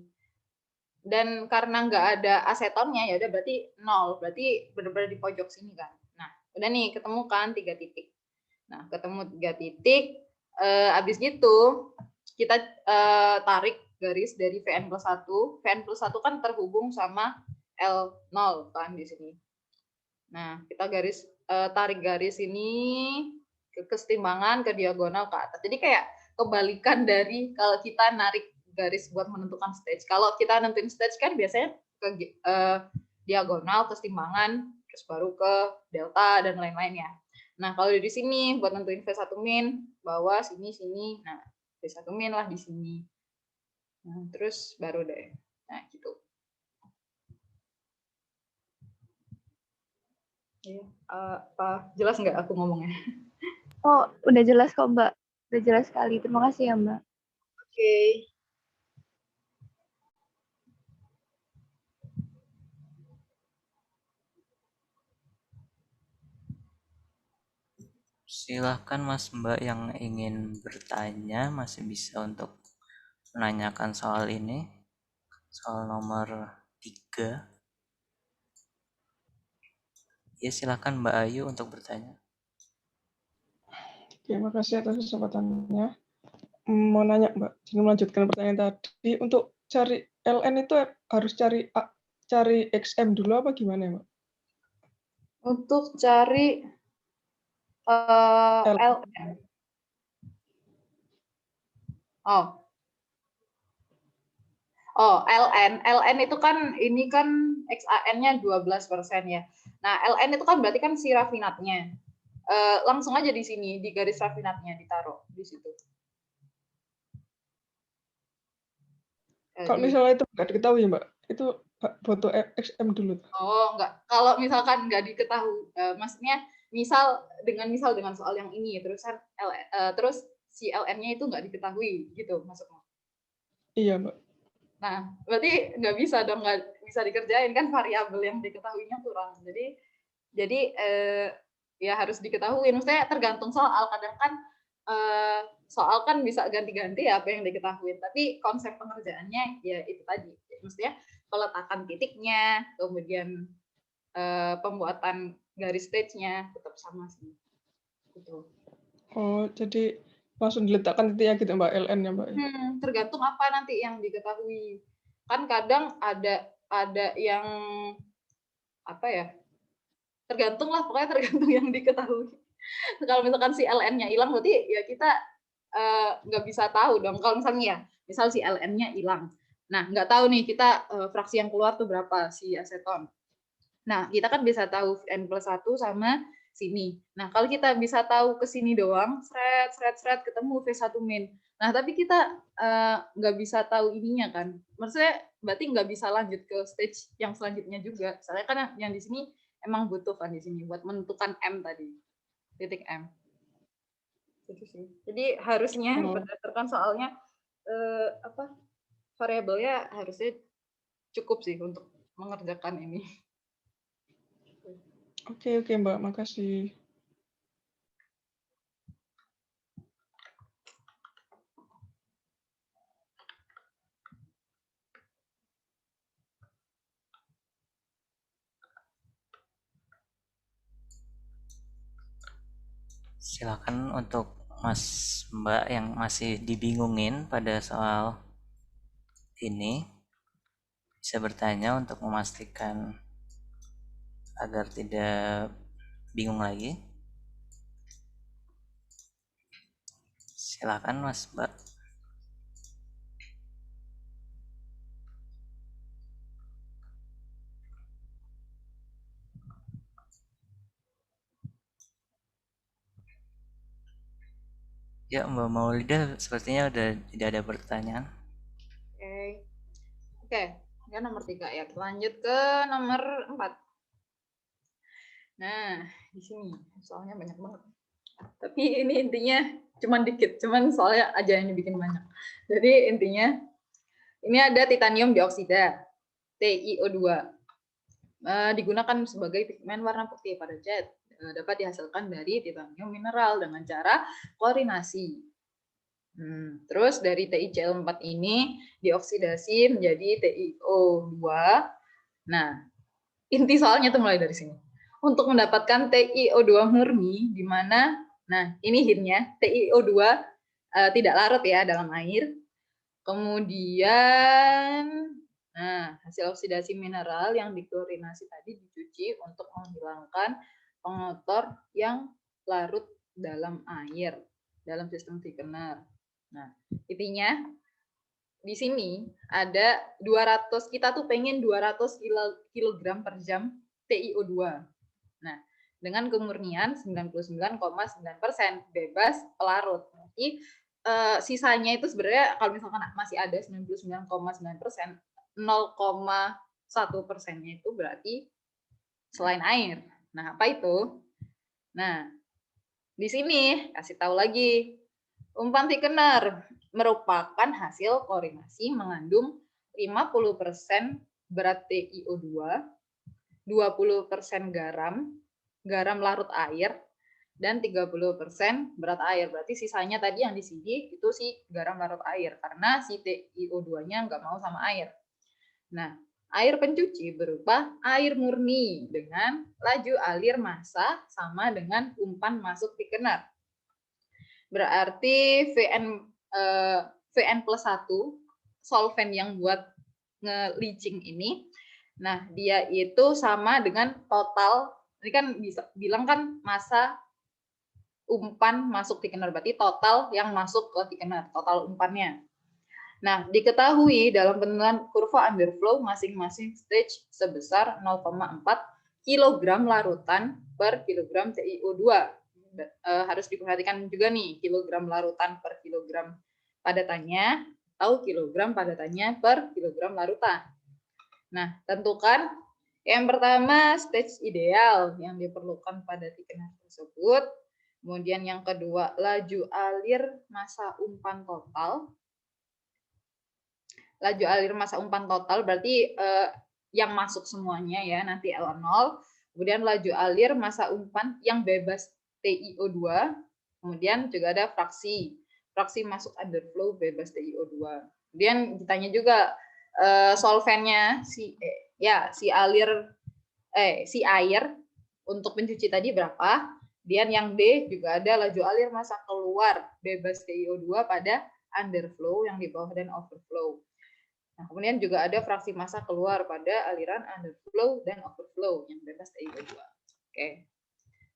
B: Dan karena nggak ada asetonnya ya udah berarti 0. Berarti benar-benar di pojok sini kan. Nah, udah nih ketemu kan 3 titik. Nah, ketemu 3 titik, habis gitu kita tarik garis dari Vn+1. Vn+1 kan terhubung sama L0 kan di sini. Nah, kita tarik garis ini ke kesetimbangan, ke diagonal, ke atas. Jadi kayak kebalikan dari kalau kita narik garis buat menentukan stage. Kalau kita nentuin stage kan biasanya ke diagonal, kesetimbangan, terus baru ke delta dan lain-lain ya. Nah, kalau di sini buat nentuin V1 min, bawah, sini, sini. Nah, V1 min lah di sini. Nah, terus baru deh. Nah, gitu. Ya, jelas nggak aku ngomongnya?
F: Oh, udah jelas kok, Mbak. Udah jelas sekali. Terima kasih ya, Mbak.
B: Oke.
A: Silahkan Mas Mbak yang ingin bertanya masih bisa untuk menanyakan soal ini. Soal nomor 3. Ya, silahkan Mbak Ayu untuk bertanya.
C: Terima kasih atas kesempatannya. Mau nanya Mbak, jadi melanjutkan pertanyaan tadi, untuk cari LN itu harus cari XM dulu apa gimana Mbak?
B: Untuk cari LN. LN itu kan ini kan XAN-nya 12% ya. Nah, LN itu kan berarti kan si rafinatnya. Langsung aja di sini di garis rafinatnya ditaruh di situ.
C: Kalau misalnya itu nggak diketahui Mbak, itu foto XM dulu.
B: Oh, enggak. Kalau misalkan nggak diketahui, maksudnya misal dengan soal yang ini terus si ln-nya itu nggak diketahui, gitu maksudnya.
C: Iya, Mbak.
B: Nah, berarti nggak bisa dong, nggak bisa dikerjain kan, variabel yang diketahuinya kurang. Jadi ya harus diketahui. Maksudnya tergantung soal. Kadang kan soal kan bisa ganti-ganti apa yang diketahui. Tapi konsep pengerjaannya ya itu tadi. Maksudnya peletakan titiknya, kemudian pembuatan garis stage-nya tetap sama sih. Gitu.
C: Oh, jadi langsung diletakkan titiknya gitu, Mbak, LN-nya, Mbak.
B: Tergantung apa nanti yang diketahui. Kan kadang ada yang apa ya? Tergantung lah, pokoknya tergantung yang diketahui. Kalau misalkan si LN-nya hilang, berarti ya kita nggak bisa tahu dong. Kalau misalnya ya, misal si LN-nya hilang. Nah, nggak tahu nih kita fraksi yang keluar tuh berapa si aseton. Nah, kita kan bisa tahu N+1 sama sini. Nah, kalau kita bisa tahu ke sini doang, seret, ketemu V1 min. Nah, tapi kita nggak bisa tahu ininya kan. Maksudnya berarti nggak bisa lanjut ke stage yang selanjutnya juga. Soalnya kan yang di sini emang butuh kan di sini buat menentukan M tadi. Titik M. Itu sih. Jadi harusnya berdasarkan soalnya variabelnya harusnya cukup sih untuk mengerjakan ini.
C: Oke, Mbak. Makasih.
A: Silakan untuk Mas Mbak yang masih dibingungin pada soal ini, bisa bertanya untuk memastikan agar tidak bingung lagi. Silakan Mas Mbak. Ya, Mbak Maulida sepertinya udah tidak ada pertanyaan.
B: Oke. Ya nomor 3 ya. Lanjut ke nomor 4. Nah, di sini soalnya banyak banget. Tapi ini intinya cuman dikit, cuman soalnya aja yang dibikin banyak. Jadi intinya ini ada titanium dioksida, TiO2. Digunakan sebagai pigmen warna putih pada cat. Dapat dihasilkan dari titanium mineral dengan cara klorinasi. Terus dari TiCl4 ini dioksidasi menjadi TiO2. Nah, inti soalnya tuh mulai dari sini. Untuk mendapatkan TiO2 murni, di mana, nah ini hintnya, TiO2 tidak larut ya dalam air. Kemudian, nah hasil oksidasi mineral yang diklorinasi tadi dicuci untuk menghilangkan pengotor yang larut dalam air, dalam sistem thickener. Nah, intinya di sini ada 200, kita tuh pengen 200 kg per jam TiO2. Nah, dengan kemurnian 99,9% bebas pelarut. Jadi sisanya itu sebenarnya kalau misalkan masih ada 99,9%, 0,1%-nya itu berarti selain air. Nah, apa itu? Nah, di sini kasih tahu lagi. Umpan thickener merupakan hasil klorinasi mengandung 50% berat TiO2, 20% garam larut air, dan 30% berat air. Berarti sisanya tadi yang di sini itu si garam larut air, karena si TiO2-nya nggak mau sama air. Nah, air pencuci berupa air murni dengan laju alir massa sama dengan umpan masuk thickener. Berarti Vn+1 solvent yang buat nge-leaching ini, nah dia itu sama dengan total, ini kan bisa bilang kan massa umpan masuk thickener, berarti total yang masuk ke thickener, total umpannya. Nah, diketahui dalam penentuan kurva underflow masing-masing stage sebesar 0,4 kg larutan per kilogram TiO2. Harus diperhatikan juga nih kilogram larutan per kilogram padatannya atau kilogram padatannya per kilogram larutan. Nah, tentukan yang pertama stage ideal yang diperlukan pada thickener tersebut. Kemudian yang kedua, laju alir massa umpan total. Laju alir massa umpan total berarti yang masuk semuanya ya, nanti L0. Kemudian laju alir massa umpan yang bebas TiO2. Kemudian juga ada fraksi masuk underflow bebas TiO2. Kemudian ditanya juga solvennya si air untuk pencuci tadi berapa. Kemudian yang D juga ada laju alir massa keluar bebas TiO2 pada underflow yang di bawah dan overflow. Nah, kemudian juga ada fraksi massa keluar pada aliran underflow dan overflow yang bebas TiO2. Oke.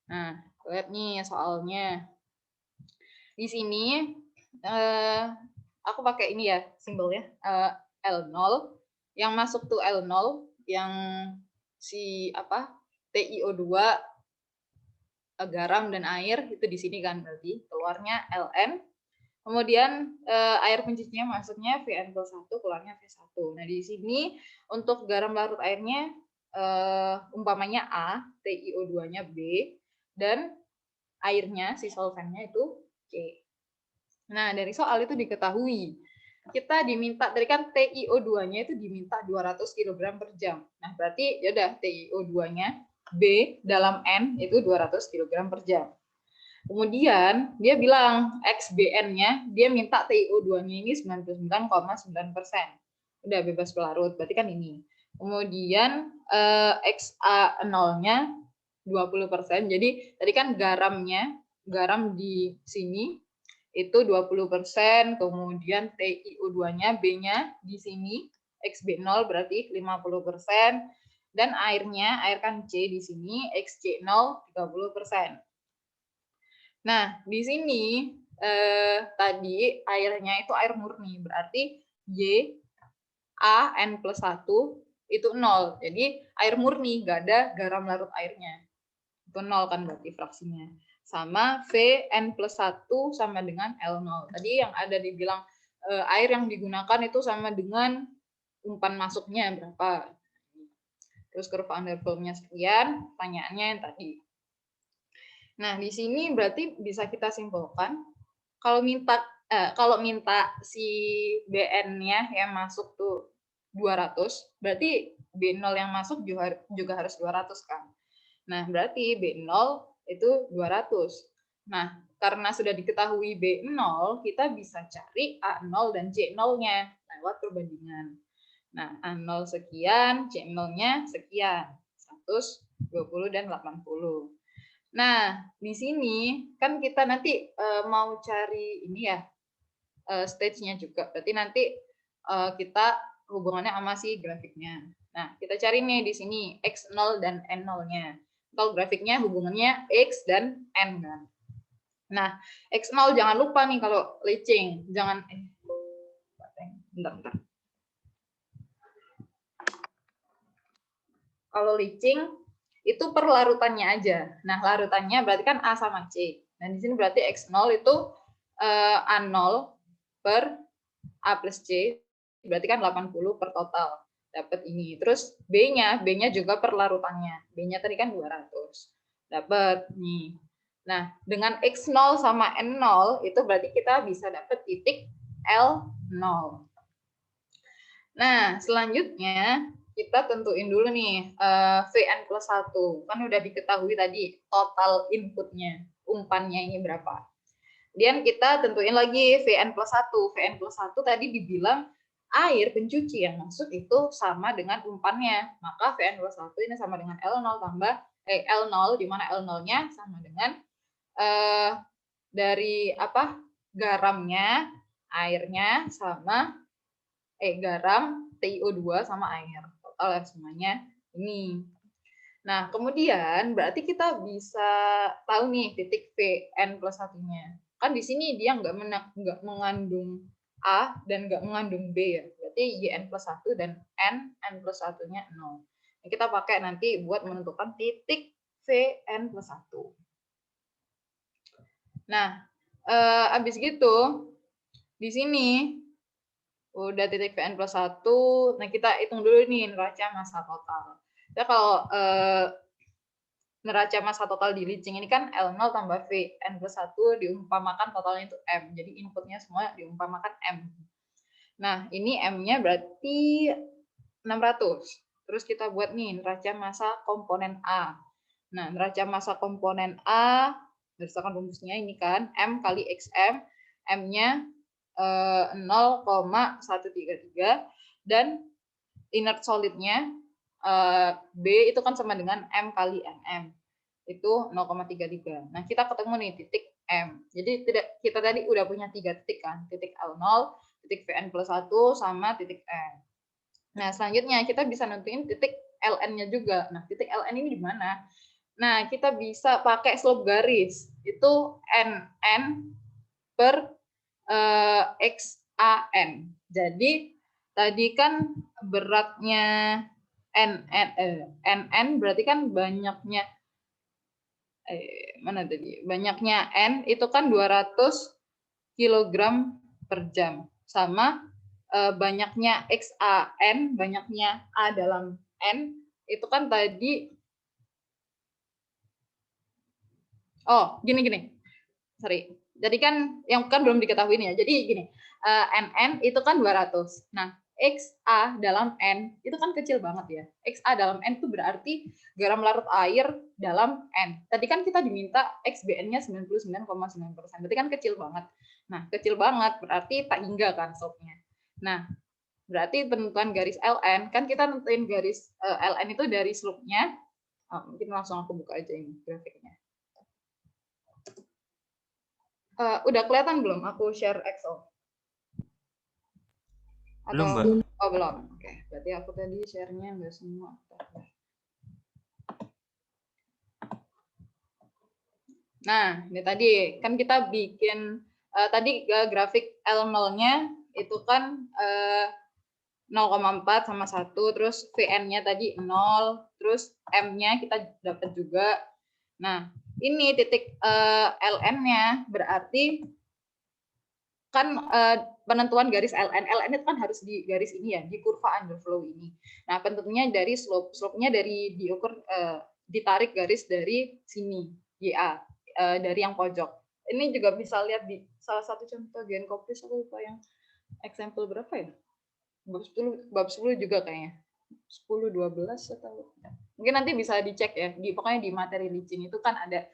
B: Nah, lihat nih soalnya. Di sini aku pakai ini ya simbolnya L0. Yang masuk tuh L0 yang si TiO2, garam dan air itu di sini kan, berarti keluarnya Ln. Kemudian air pencucinya masuknya Vn+1, keluarnya V1. Nah, di sini untuk garam larut airnya umpamanya A, TiO2-nya B, dan airnya si solvennya itu C. Nah, dari soal itu diketahui kita diminta tadi kan TiO2-nya itu diminta 200 kg per jam. Nah, berarti ya udah TiO2-nya B dalam N itu 200 kg per jam. Kemudian dia bilang XBN-nya dia minta TiO2-nya ini 99,9%. Udah bebas pelarut, berarti kan ini. Kemudian XA0-nya 20%. Jadi tadi kan garam di sini itu 20%, kemudian TiO2-nya B-nya di sini XB0 berarti 50%, dan air kan C di sini XC0 30%. Nah, di sini tadi airnya itu air murni, berarti Y A N+1 itu 0. Jadi air murni, nggak ada garam larut airnya. Itu 0 kan berarti fraksinya. Sama Vn+1 sama dengan L0. Tadi yang ada dibilang air yang digunakan itu sama dengan umpan masuknya berapa. Terus kurva underflow-nya sekian, pertanyaannya yang tadi. Nah, di sini berarti bisa kita simpulkan kalau minta si BN-nya yang masuk tuh 200, berarti B0 yang masuk juga harus 200 kan. Nah, berarti B0 itu 200. Nah, karena sudah diketahui B0, kita bisa cari A0 dan C0-nya lewat perbandingan. Nah, A0 sekian, C0-nya sekian, 120 dan 80. Nah, di sini kan kita nanti mau cari ini ya, stage-nya juga. Berarti nanti kita hubungannya sama si grafiknya. Nah, kita cari nih di sini X0 dan N0-nya. Kalau grafiknya hubungannya X dan N kan. Nah, X0 jangan lupa nih kalau leaching. Jangan, bentar. Kalau leaching, itu per larutannya aja. Nah, larutannya berarti kan A sama C. Nah, di sini berarti X0 itu A0 per A plus C, berarti kan 80 per total. Dapat ini. Terus B-nya juga per larutannya. B-nya tadi kan 200. Dapat nih. Nah, dengan X0 sama N0 itu berarti kita bisa dapat titik L0. Nah, selanjutnya kita tentuin dulu nih Vn+1. Kan udah diketahui tadi total inputnya, umpannya ini berapa. Kemudian kita tentuin lagi Vn+1. Vn+1 tadi dibilang air pencuci yang masuk itu sama dengan umpannya. Maka Vn+1 ini sama dengan L0 tambah L0, di mana L0-nya sama dengan dari garamnya, airnya sama garam, TiO2 sama air. Total semuanya ini. Nah, kemudian berarti kita bisa tahu nih titik Vn+1-nya. Kan di sini dia nggak mengandung A dan nggak mengandung B ya. Berarti Yn+1 dan N+1-nya 0. Nah, kita pakai nanti buat menentukan titik Vn+1. Nah, habis gitu di sini udah titik Vn+1. Nah, kita hitung dulu nih neraca massa total. Kita kalau neraca massa total di leaching ini kan L0 tambah V, N+1 diumpamakan totalnya itu M. Jadi inputnya semua diumpamakan M. Nah, ini M-nya berarti 600. Terus kita buat nih neraca massa komponen A. Nah, neraca massa komponen A berdasarkan rumusnya ini kan M kali XM, M-nya 0,133 dan inert solidnya B itu kan sama dengan M kali NM. Itu 0,33. Nah, kita ketemu nih titik M. Jadi kita tadi udah punya 3 titik kan. Titik L0, titik Vn+1 sama titik M. Nah, selanjutnya kita bisa nentuin titik LN-nya juga. Nah, titik LN ini di mana? Nah, kita bisa pakai slope garis. Itu NN per XAN. Jadi tadi kan beratnya NN berarti kan banyaknya mana tadi? Banyaknya N itu kan 200 kg per jam sama banyaknya XAN, banyaknya A dalam N itu kan tadi gini. Sorry. Jadi kan yang kan belum diketahui nih ya. Jadi gini, NN itu kan 200. Nah, XA dalam N itu kan kecil banget ya. XA dalam N itu berarti garam larut air dalam N. Tadi kan kita diminta XBN-nya 99,9%. Berarti kan kecil banget. Nah, kecil banget berarti tak hingga kan slope-nya. Nah, berarti penentuan garis LN, kan kita nentuin garis LN itu dari slope-nya. Mungkin langsung aku buka aja ini grafiknya. Udah kelihatan belum aku share Excel?
A: Belum, Mbak.
B: Oh, belum. Oke, berarti aku tadi share-nya nggak semua. Nah, ini tadi kan kita bikin tadi grafik L0-nya itu kan 0,4 sama 1, terus VN-nya tadi 0, terus M-nya kita dapat juga. Nah, ini titik LN-nya berarti kan penentuan garis LN. LN itu kan harus di garis ini ya, di kurva underflow ini. Nah, tentunya dari slope-nya dari diukur ditarik garis dari sini, YA, dari yang pojok. Ini juga bisa lihat di salah satu contoh Genkoplis, aku lupa yang example berapa ya? Bab 10 juga kayaknya. 10, 12 atau mungkin nanti bisa dicek ya. Pokoknya di materi leaching itu kan ada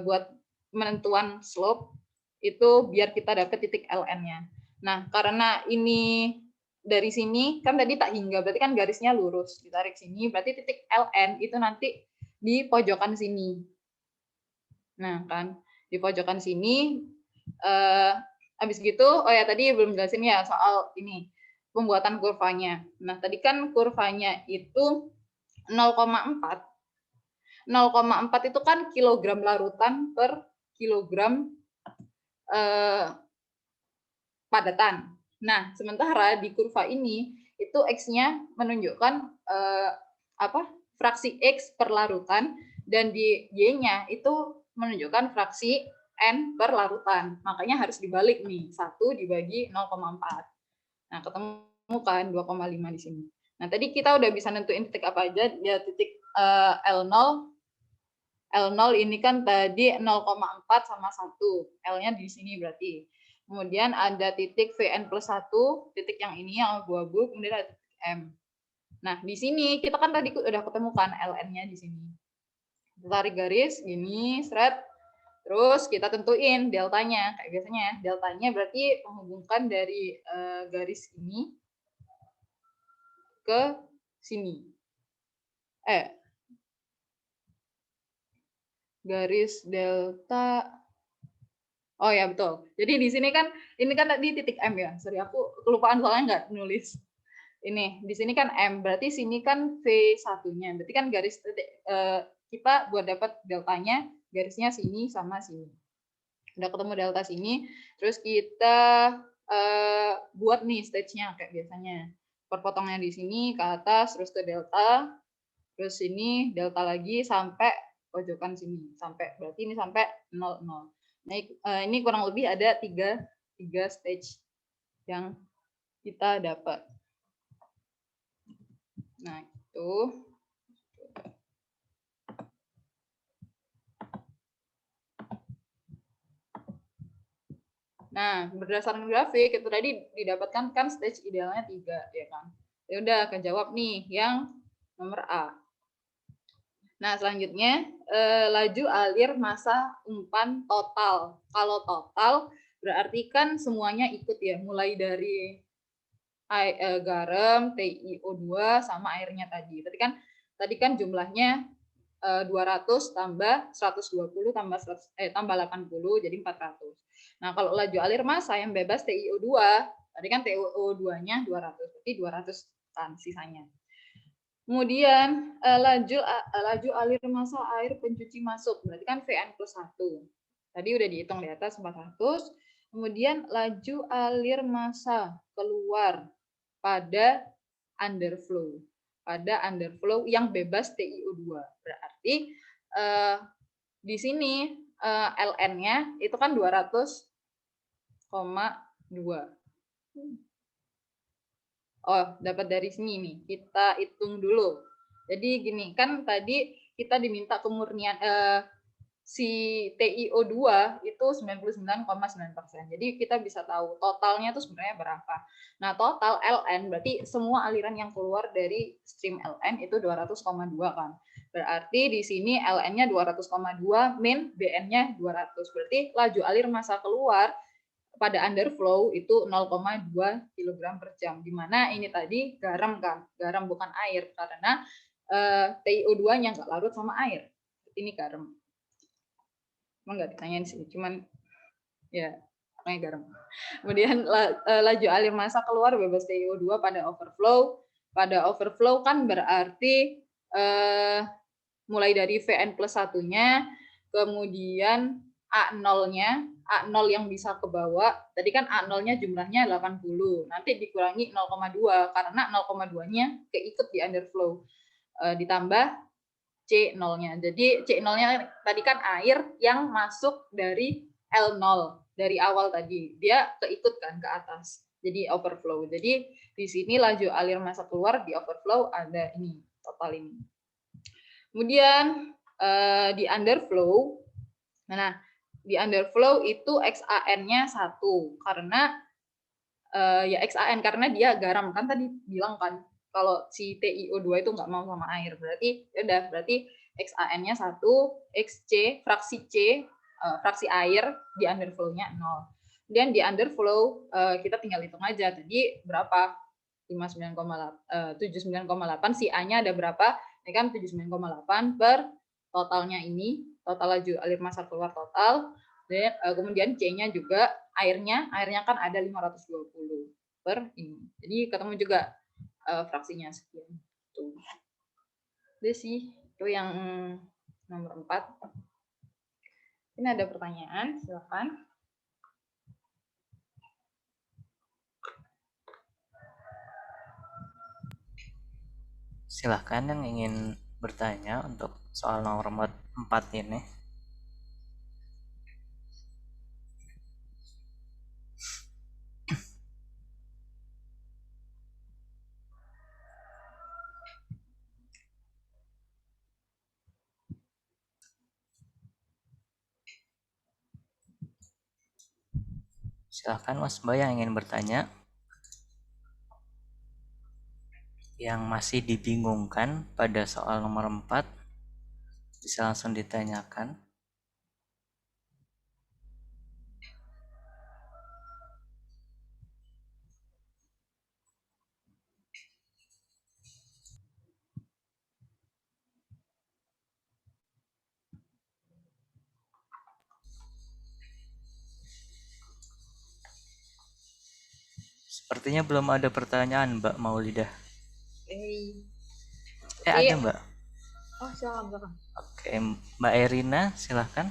B: buat penentuan slope itu biar kita dapat titik LN-nya. Nah, karena ini dari sini kan tadi tak hingga, berarti kan garisnya lurus, ditarik sini, berarti titik LN itu nanti di pojokan sini. Nah, kan di pojokan sini habis gitu, oh ya tadi belum jelasin ya soal ini pembuatan kurvanya. Nah, tadi kan kurvanya itu 0,4. 0,4 itu kan kilogram larutan per kilogram padatan. Nah, sementara di kurva ini itu X-nya menunjukkan fraksi X per larutan dan di Y-nya itu menunjukkan fraksi N per larutan. Makanya harus dibalik nih, 1 dibagi 0,4. Nah, ketemu kan 2,5 di sini. Nah, tadi kita udah bisa nentuin titik apa aja, ya titik L0. L0 ini kan tadi 0,4 sama 1. L-nya di sini berarti. Kemudian ada titik Vn+1, titik yang ini yang abu-abu, kemudian ada titik M. Nah, di sini kita kan tadi udah ketemukan LN-nya di sini. Tarik garis gini, seret. Terus kita tentuin deltanya. Kayak biasanya, deltanya berarti menghubungkan dari garis ini ke sini. Garis delta. Oh ya, betul. Jadi di sini kan, ini kan tadi titik M ya. Sorry, aku kelupaan soalnya nggak nulis. Ini, di sini kan M, berarti sini kan V1-nya. Berarti kan garis titik, kita buat dapat deltanya, garisnya sini sama sini. Udah ketemu delta sini, terus kita buat nih stage-nya kayak biasanya. Perpotongnya di sini ke atas, terus ke delta, terus sini delta lagi sampai pojokan sini, sampai berarti ini sampai 0, 0. Nah, ini kurang lebih ada tiga stage yang kita dapat. Nah, itu. Nah, berdasarkan grafik itu tadi didapatkan kan stage idealnya 3, ya kan? Ya udah kejawab nih yang nomor A. Nah, selanjutnya laju alir massa umpan total. Kalau total berarti kan semuanya ikut ya, mulai dari garam, TiO2 sama airnya tadi. Tadi kan jumlahnya 200 tambah 120 tambah 80 jadi 400. Nah, kalau laju alir massa yang bebas TiO2, tadi kan TiO2-nya 200, berarti 200 ton sisanya. Kemudian laju alir massa air pencuci masuk, berarti kan Vn plus 1. Tadi udah dihitung di atas 400. Kemudian laju alir massa keluar pada underflow. Pada underflow yang bebas TiO2. Berarti di sini Ln-nya itu kan 200,2. Oh, dapat dari sini nih. Kita hitung dulu. Jadi gini, kan tadi kita diminta kemurnian si TiO2 itu 99,9%. Jadi kita bisa tahu totalnya itu sebenarnya berapa. Nah, total Ln berarti semua aliran yang keluar dari stream Ln itu 200,2 kan. Berarti di sini Ln-nya 200,2 min Bn-nya 200. Berarti laju alir massa keluar pada underflow itu 0,2 kg per jam. Di mana ini tadi garam kan, garam bukan air karena TiO2-nya nggak larut sama air. Ini garam. Emang nggak ditanyain sih, cuman ya namanya garam. Kemudian laju alir massa keluar bebas TiO2 pada overflow. Pada overflow kan berarti mulai dari Vn plus 1-nya, kemudian A0-nya, A0 yang bisa ke bawah, tadi kan A0-nya jumlahnya 80, nanti dikurangi 0,2, karena 0,2-nya keikut di underflow, ditambah C0-nya. Jadi C0-nya tadi kan air yang masuk dari L0, dari awal tadi, dia keikut kan ke atas, jadi overflow. Jadi di sini laju alir massa keluar di overflow ada ini, total ini. Kemudian di underflow, nah di underflow itu XAN-nya 1 karena ya XAN karena dia garam kan tadi bilang kan kalau si TiO2 itu nggak mau sama air, berarti ya udah berarti XAN-nya 1, XC fraksi C fraksi air di underflow-nya 0. Kemudian di underflow kita tinggal hitung aja tadi berapa 79,8 si A-nya ada berapa? Ini kan 79,8 per totalnya ini, total laju alir massa keluar total. Dan kemudian C-nya juga airnya kan ada 520 per ini. Jadi ketemu juga fraksinya sekian. Tuh. Itu sih, itu yang nomor 4. Ini ada pertanyaan, silakan.
A: Silahkan yang ingin bertanya untuk soal nomor 4 ini. Silahkan Mas Mbak yang ingin bertanya. Yang masih dibingungkan pada soal nomor 4 bisa langsung ditanyakan. Sepertinya belum ada pertanyaan Mbak Maulidah. Ada Mbak.
B: Oh, silakan.
A: Oke, Mbak Erina silahkan.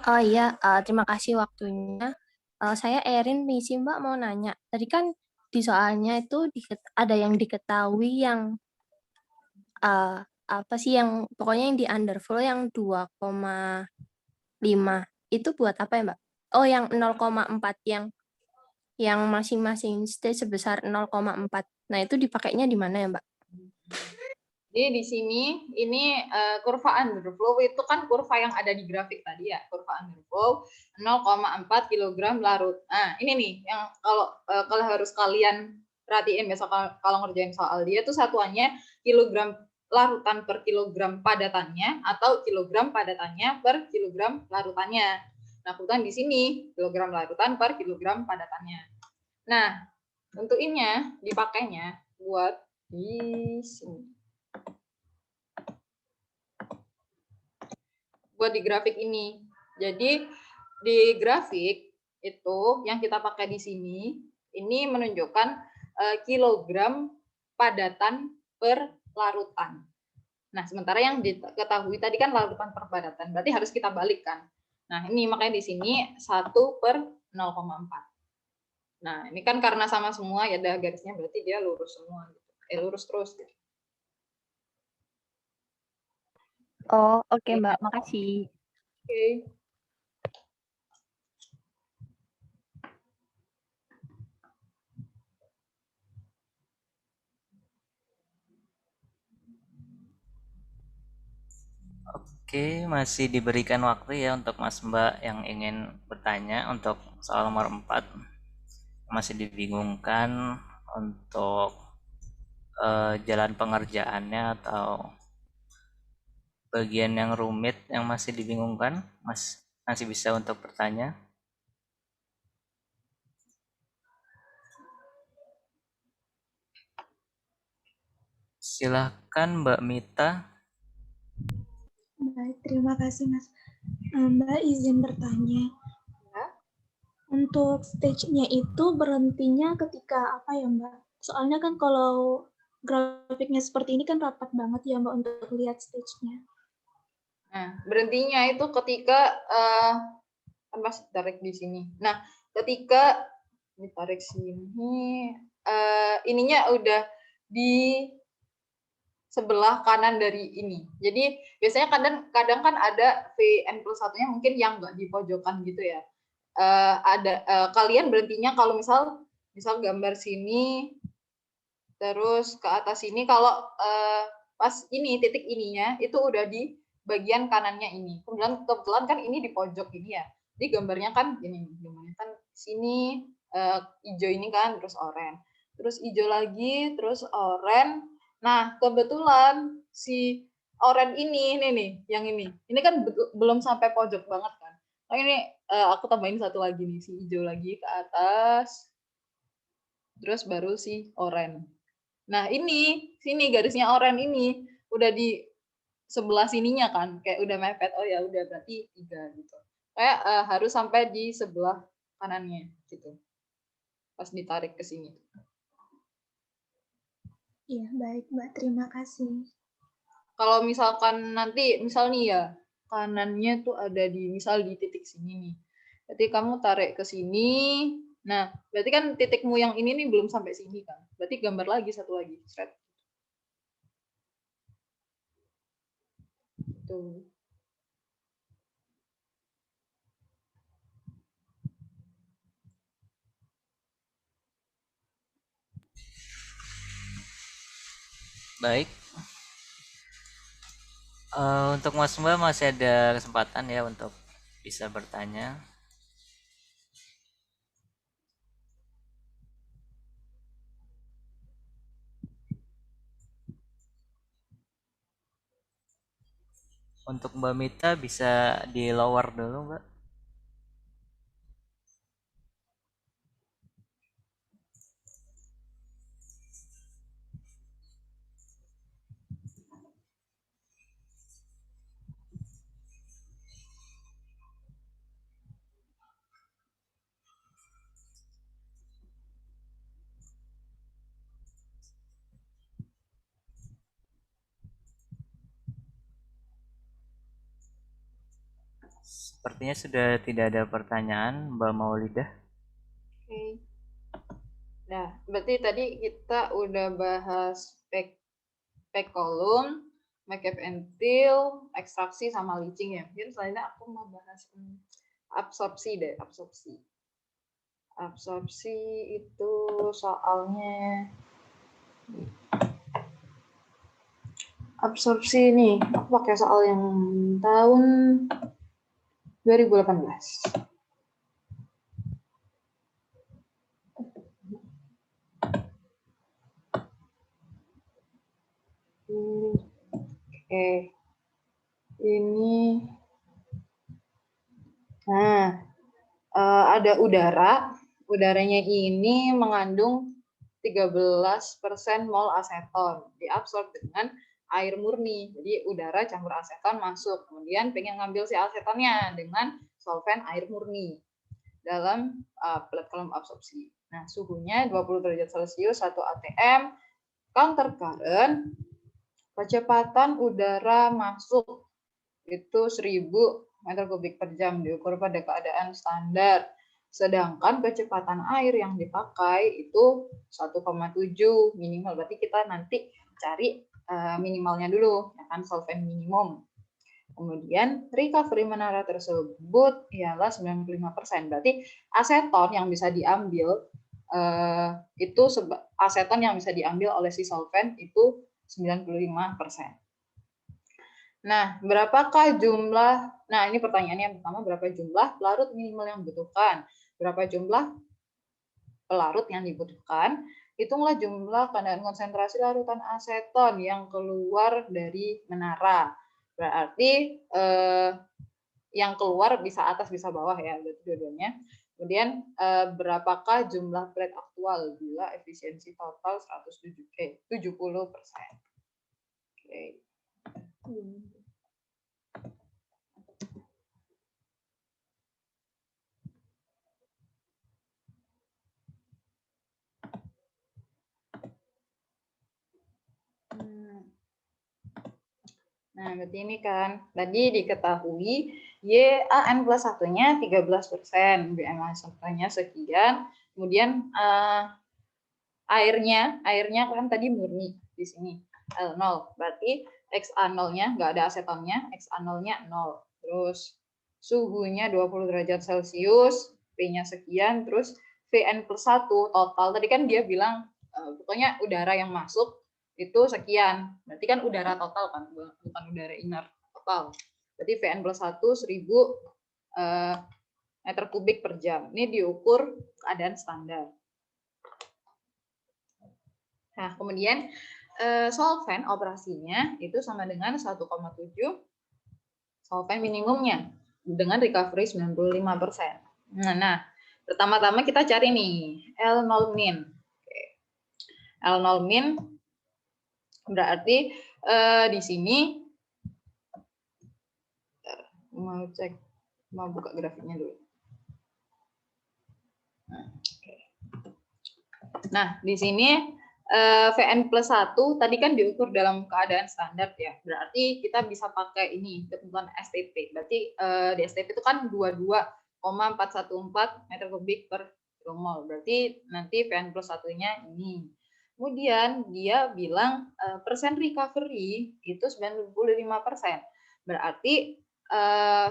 G: Oh iya, terima kasih waktunya. Saya Erin, misi Mbak mau nanya. Tadi kan di soalnya itu ada yang diketahui yang apa sih yang pokoknya yang di underflow yang 2,5 itu buat apa ya Mbak? Oh yang 0,4 yang masing-masing stage sebesar 0,4. Nah itu dipakainya di mana ya Mbak?
B: Jadi di sini ini kurva underflow itu kan kurva yang ada di grafik tadi ya, kurva underflow 0,4 kg larut. Nah, ini nih yang kalau harus kalian perhatiin besok kalau ngerjain soal dia tuh satuannya kilogram larutan per kilogram padatannya atau kilogram padatannya per kilogram larutannya. Nah, kebetulan di sini kilogram larutan per kilogram padatannya. Nah, untuk ininya dipakainya buat di sini. Buat di grafik ini. Jadi di grafik itu yang kita pakai di sini ini menunjukkan kilogram padatan per larutan. Nah, sementara yang diketahui tadi kan larutan per padatan, berarti harus kita balikkan. Nah, ini makanya di sini 1 per 0,4. Nah, ini kan karena sama semua ya ada garisnya, berarti dia lurus semua gitu. Lurus terus gitu.
G: Oh, oke Mbak, makasih.
B: Oke.
A: Oke, masih diberikan waktu ya untuk Mas Mbak yang ingin bertanya untuk soal nomor 4. Masih dibingungkan untuk jalan pengerjaannya atau bagian yang rumit yang masih dibingungkan, Mas masih bisa untuk bertanya. Silahkan Mbak Mita.
E: Baik, terima kasih Mas. Mbak izin bertanya.
B: Ya.
E: Untuk stage-nya itu berhentinya ketika apa ya Mbak? Soalnya kan kalau grafiknya seperti ini kan rapat banget ya Mbak untuk lihat stage-nya.
B: Nah, berhentinya itu ketika kan masih tarik di sini. Nah, ketika ditarik sini, ininya udah di sebelah kanan dari ini. Jadi biasanya kadang kan ada VN+1-nya mungkin yang nggak di pojokan gitu ya. Kalian berhentinya kalau misal gambar sini terus ke atas sini, kalau pas ini titik ininya itu udah di bagian kanannya ini. Kebetulan kan ini di pojok ini ya. Jadi gambarnya kan gini, gambarnya kan sini hijau ini kan, terus oranye. Terus hijau lagi, terus oranye. Nah, kebetulan si oranye ini nih, yang ini. Ini kan belum sampai pojok banget kan. Nah, ini aku tambahin satu lagi nih, si hijau lagi ke atas. Terus baru si oranye. Nah, sini garisnya oranye ini udah di sebelah sininya kan, kayak udah mepet. Oh ya udah berarti 3 gitu. Kayak harus sampai di sebelah kanannya gitu. Pas ditarik ke sini.
E: Iya, baik Mbak, terima kasih.
B: Kalau misalkan nanti misal nih ya, kanannya tuh ada di misal di titik sini nih. Berarti kamu tarik ke sini. Nah, berarti kan titikmu yang ini nih belum sampai sini kan. Berarti gambar lagi satu lagi, straight. Tuh.
A: Baik. Untuk Mas Mbak masih ada kesempatan ya untuk bisa bertanya. Untuk Mbak Mita bisa di lower dulu Mbak. Sepertinya sudah tidak ada pertanyaan Mbak Maulidah.
B: Oke. Nah, berarti tadi kita udah bahas pack column, make-up and fill, ekstraksi sama leaching ya. Mungkin selanjutnya aku mau bahas absorpsi deh, absorpsi. Absorpsi itu soalnya absorpsi nih, aku pakai soal yang tahun 2018. Oke, ini, nah, ada udara, udaranya ini mengandung 13% mol aseton, diabsorb dengan air murni. Jadi udara campur aseton masuk, kemudian pengen ngambil si asetonnya dengan solvent air murni dalam plate column absorpsi. Nah, suhunya 20 derajat Celcius, 1 atm, counter current, kecepatan udara masuk itu 1000 meter kubik per jam diukur pada keadaan standar. Sedangkan kecepatan air yang dipakai itu 1,7 minimal. Berarti kita nanti cari minimalnya dulu, ya kan, solvent minimum. Kemudian recovery menara tersebut ialah 95%. Berarti aseton yang bisa diambil itu aseton yang bisa diambil oleh si solvent itu 95%. Nah, berapakah jumlah, nah ini pertanyaannya yang pertama, berapa jumlah pelarut minimal yang dibutuhkan? Berapa jumlah pelarut yang dibutuhkan? Hitunglah jumlah kandungan konsentrasi larutan aseton yang keluar dari menara. Berarti yang keluar bisa atas bisa bawah ya, berarti dua-duanya. Kemudian berapakah jumlah plate aktual bila efisiensi total 70%? Oke. Nah, berarti ini kan tadi diketahui YAN plus satunya 13%, BMA satunya sekian, kemudian airnya kan tadi murni di sini L0, berarti XA0-nya nggak ada asetonnya, XA0-nya 0. Terus suhunya 20 derajat Celcius, P-nya sekian, terus VN plus 1 total. Tadi kan dia bilang pokoknya udara yang masuk itu sekian. Berarti kan udara total kan, bukan udara inner total. Berarti VN plus 1 1000 meter kubik per jam. Ini diukur keadaan standar. Nah, kemudian solvent operasinya itu sama dengan 1,7 solvent minimumnya dengan recovery 95%. Nah, pertama-tama kita cari nih L0 min. Oke. L0 min berarti di sini mau buka grafiknya dulu. Nah, di sini VN plus 1 tadi kan diukur dalam keadaan standar ya. Berarti kita bisa pakai ini ketentuan STP. Berarti di STP itu kan 22,414 meter kubik per kilomol. Berarti nanti VN plus 1-nya ini. Kemudian dia bilang persen recovery itu 95%. Berarti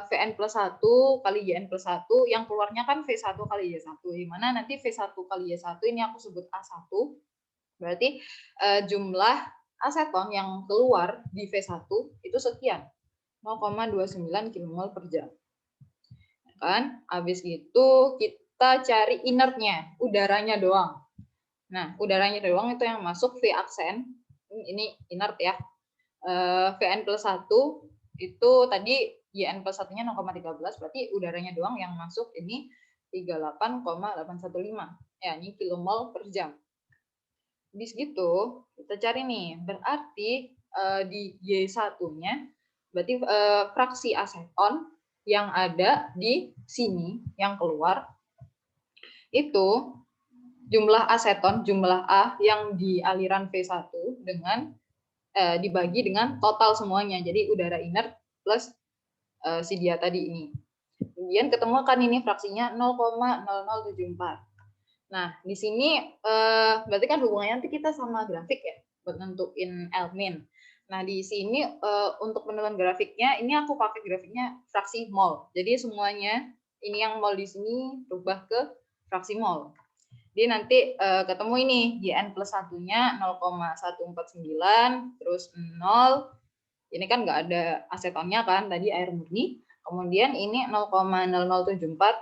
B: VN plus 1 kali YN plus 1 yang keluarnya kan V1 kali Y1. Di mana nanti V1 kali Y1 ini aku sebut A1. Berarti jumlah aseton yang keluar di V1 itu sekian, 0,29 kmol per jam. Kan? Habis itu kita cari inertnya, udaranya doang. Nah, udaranya doang itu yang masuk V aksen, ini inert ya. VN plus 1 itu tadi YN plus 1-nya 0,13, berarti udaranya doang yang masuk ini 38,815. Ya, ini kilomol per jam. Habis gitu, kita cari nih, berarti di Y1-nya, berarti fraksi aseton yang ada di sini, yang keluar, itu jumlah aseton, jumlah A yang di aliran V1 dengan dibagi dengan total semuanya, jadi udara inert plus si dia tadi ini. Kemudian ketemu kan ini fraksinya 0,0074. Nah, di sini berarti kan hubungannya nanti kita sama grafik ya, buat nentuin L min. Nah, di sini untuk penentuan grafiknya, ini aku pakai grafiknya fraksi mol. Jadi semuanya, ini yang mol di sini berubah ke fraksi mol. Jadi nanti ketemu ini YN plus 1-nya 0,149, terus 0, ini kan nggak ada asetonnya kan, tadi air murni, kemudian ini 0,0074, nah,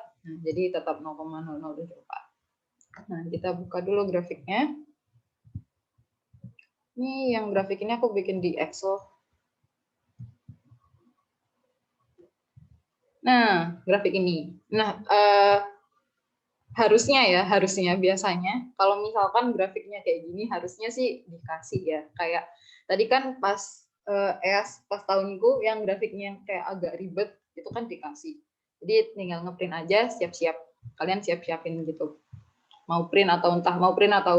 B: jadi tetap 0,0074. Nah, kita buka dulu grafiknya. Ini yang grafik ini aku bikin di Excel. Nah, grafik ini. Nah, harusnya biasanya kalau misalkan grafiknya kayak gini harusnya sih dikasih ya. Kayak tadi kan pas pas tahunku yang grafiknya kayak agak ribet itu kan dikasih. Jadi tinggal ngeprint aja, siap-siap. Kalian siap-siapin gitu. Mau print atau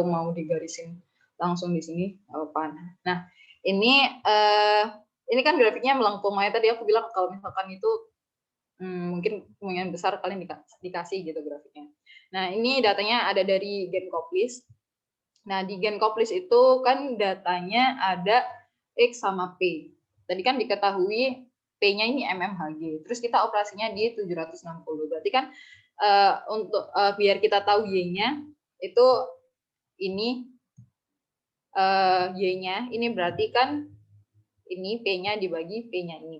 B: mau digarisin langsung di sini apa. Nah, ini kan grafiknya melengkung. Makanya tadi aku bilang kalau misalkan itu mungkin kemungkinan besar kalian dikasih gitu grafiknya. Nah, ini datanya ada dari Gencoplis. Nah, di Gencoplis itu kan datanya ada X sama P. Tadi kan diketahui P-nya ini mmHg. Terus kita operasinya di 760. Berarti kan untuk biar kita tahu Y-nya itu ini Y-nya ini berarti kan ini P-nya dibagi P-nya ini.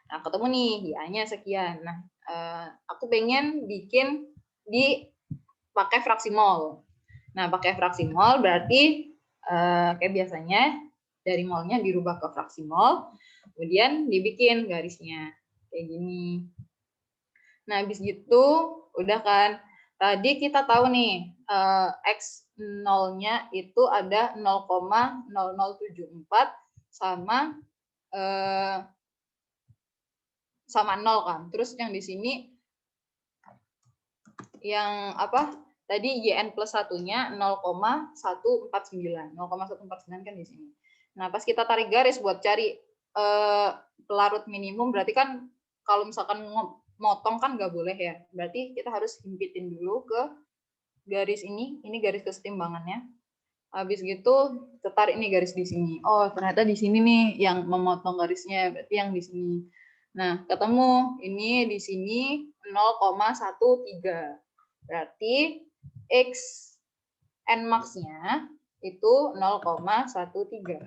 B: Nah, ketemu nih Y-nya sekian. Nah, aku pengen bikin pakai fraksi mol. Nah, pakai fraksi mol berarti kayak biasanya dari molnya dirubah ke fraksi mol, kemudian dibikin garisnya kayak gini. Nah, habis gitu udah kan. Tadi kita tahu nih X 0-nya itu ada 0,0074 sama 0 kan. Terus yang di sini yang apa? Tadi YN plus 1-nya 0,149. 0,149 kan di sini. Nah, pas kita tarik garis buat cari pelarut minimum, berarti kan kalau misalkan motong kan nggak boleh ya. Berarti kita harus himpitin dulu ke garis ini garis kesetimbangannya. Habis gitu tarik nih garis di sini. Oh, ternyata di sini nih yang memotong garisnya, berarti yang di sini. Nah, ketemu ini di sini 0,13. Berarti X N max-nya itu 0,13.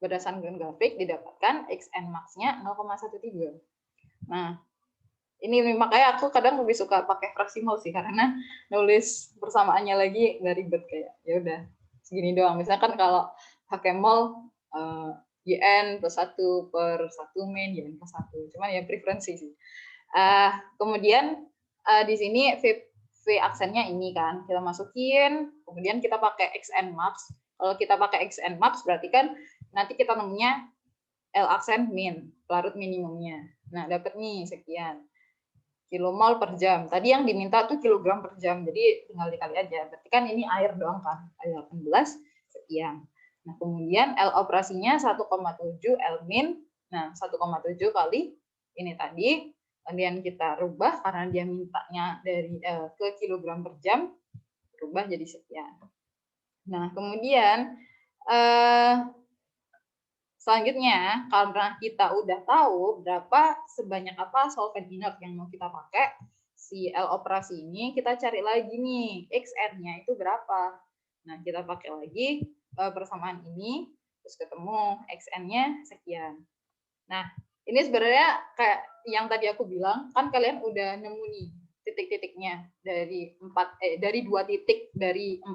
B: Berdasarkan grafik didapatkan XN max-nya 0,13. Nah, ini makanya aku kadang lebih suka pakai fraksi mol sih, karena nulis persamaannya lagi nggak ribet, kayak ya udah segini doang. Misalkan kalau pakai mol YN plus 1 per 1 min YN plus 1. Cuman ya preferensi sih. Kemudian di sini V aksennya ini kan kita masukin, kemudian kita pakai XN max. Kalau kita pakai XN max berarti kan nanti kita nemunya L aksen min, pelarut minimumnya. Nah, dapat nih sekian kilomol per jam. Tadi yang diminta tuh kilogram per jam, jadi tinggal dikali aja. Berarti kan ini air doang kan, air 18 sekian. Nah, kemudian L operasinya 1,7 L min. Nah, 1,7 kali ini tadi. Kemudian kita rubah karena dia mintanya dari ke kilogram per jam, rubah jadi sekian. Nah, kemudian selanjutnya, karena kita udah tahu sebanyak apa solvent inert yang mau kita pakai, si L operasi ini kita cari lagi nih, XN-nya itu berapa. Nah, kita pakai lagi persamaan ini, terus ketemu XN-nya sekian. Nah, ini sebenarnya kayak yang tadi aku bilang, kan kalian udah nemu nih titik-titiknya dari 2 titik dari 4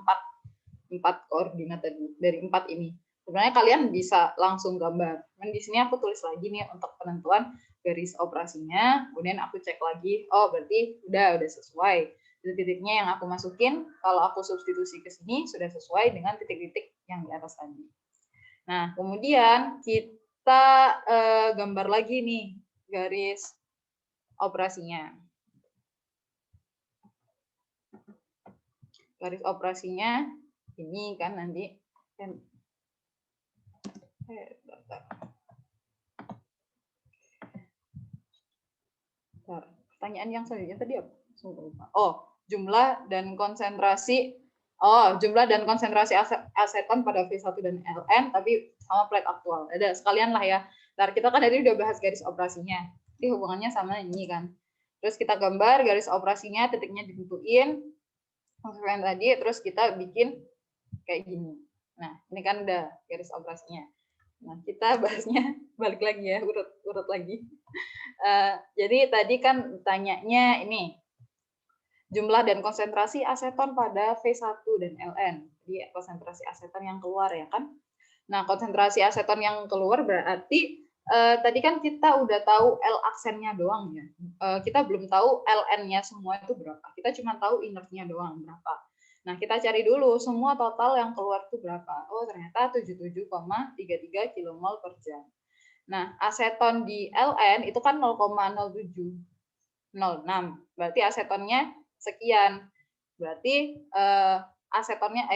B: koordinat tadi, dari 4 ini. Sebenarnya kalian bisa langsung gambar. Dan di sini aku tulis lagi nih untuk penentuan garis operasinya, kemudian aku cek lagi, oh berarti udah sesuai. Titik-titiknya yang aku masukin, kalau aku substitusi ke sini sudah sesuai dengan titik-titik yang di atas tadi. Nah, kemudian kita gambar lagi nih garis operasinya. Garis operasinya ini kan nanti pertanyaan yang selanjutnya tadi apa? Oh, jumlah dan konsentrasi aseton pada V1 dan Ln tapi sama plate aktual. Ada sekalian lah ya. Ntar kita kan tadi udah bahas garis operasinya. Jadi hubungannya sama ini kan. Terus kita gambar garis operasinya, titiknya ditentuin, yang tadi, terus kita bikin kayak gini. Nah, ini kan udah garis operasinya. Nah, kita bahasnya balik lagi ya, urut lagi. Jadi tadi kan tanyanya ini, jumlah dan konsentrasi aseton pada V1 dan LN. Jadi konsentrasi aseton yang keluar ya kan. Nah, konsentrasi aseton yang keluar berarti tadi kan kita udah tahu L aksennya doang ya. Kita belum tahu LN-nya semua itu berapa. Kita cuma tahu inertnya doang berapa. Nah, kita cari dulu semua total yang keluar itu berapa. Oh, ternyata 77,33 kmol per jam. Nah, aseton di LN itu kan 0,0706. Berarti asetonnya sekian. Berarti asetonnya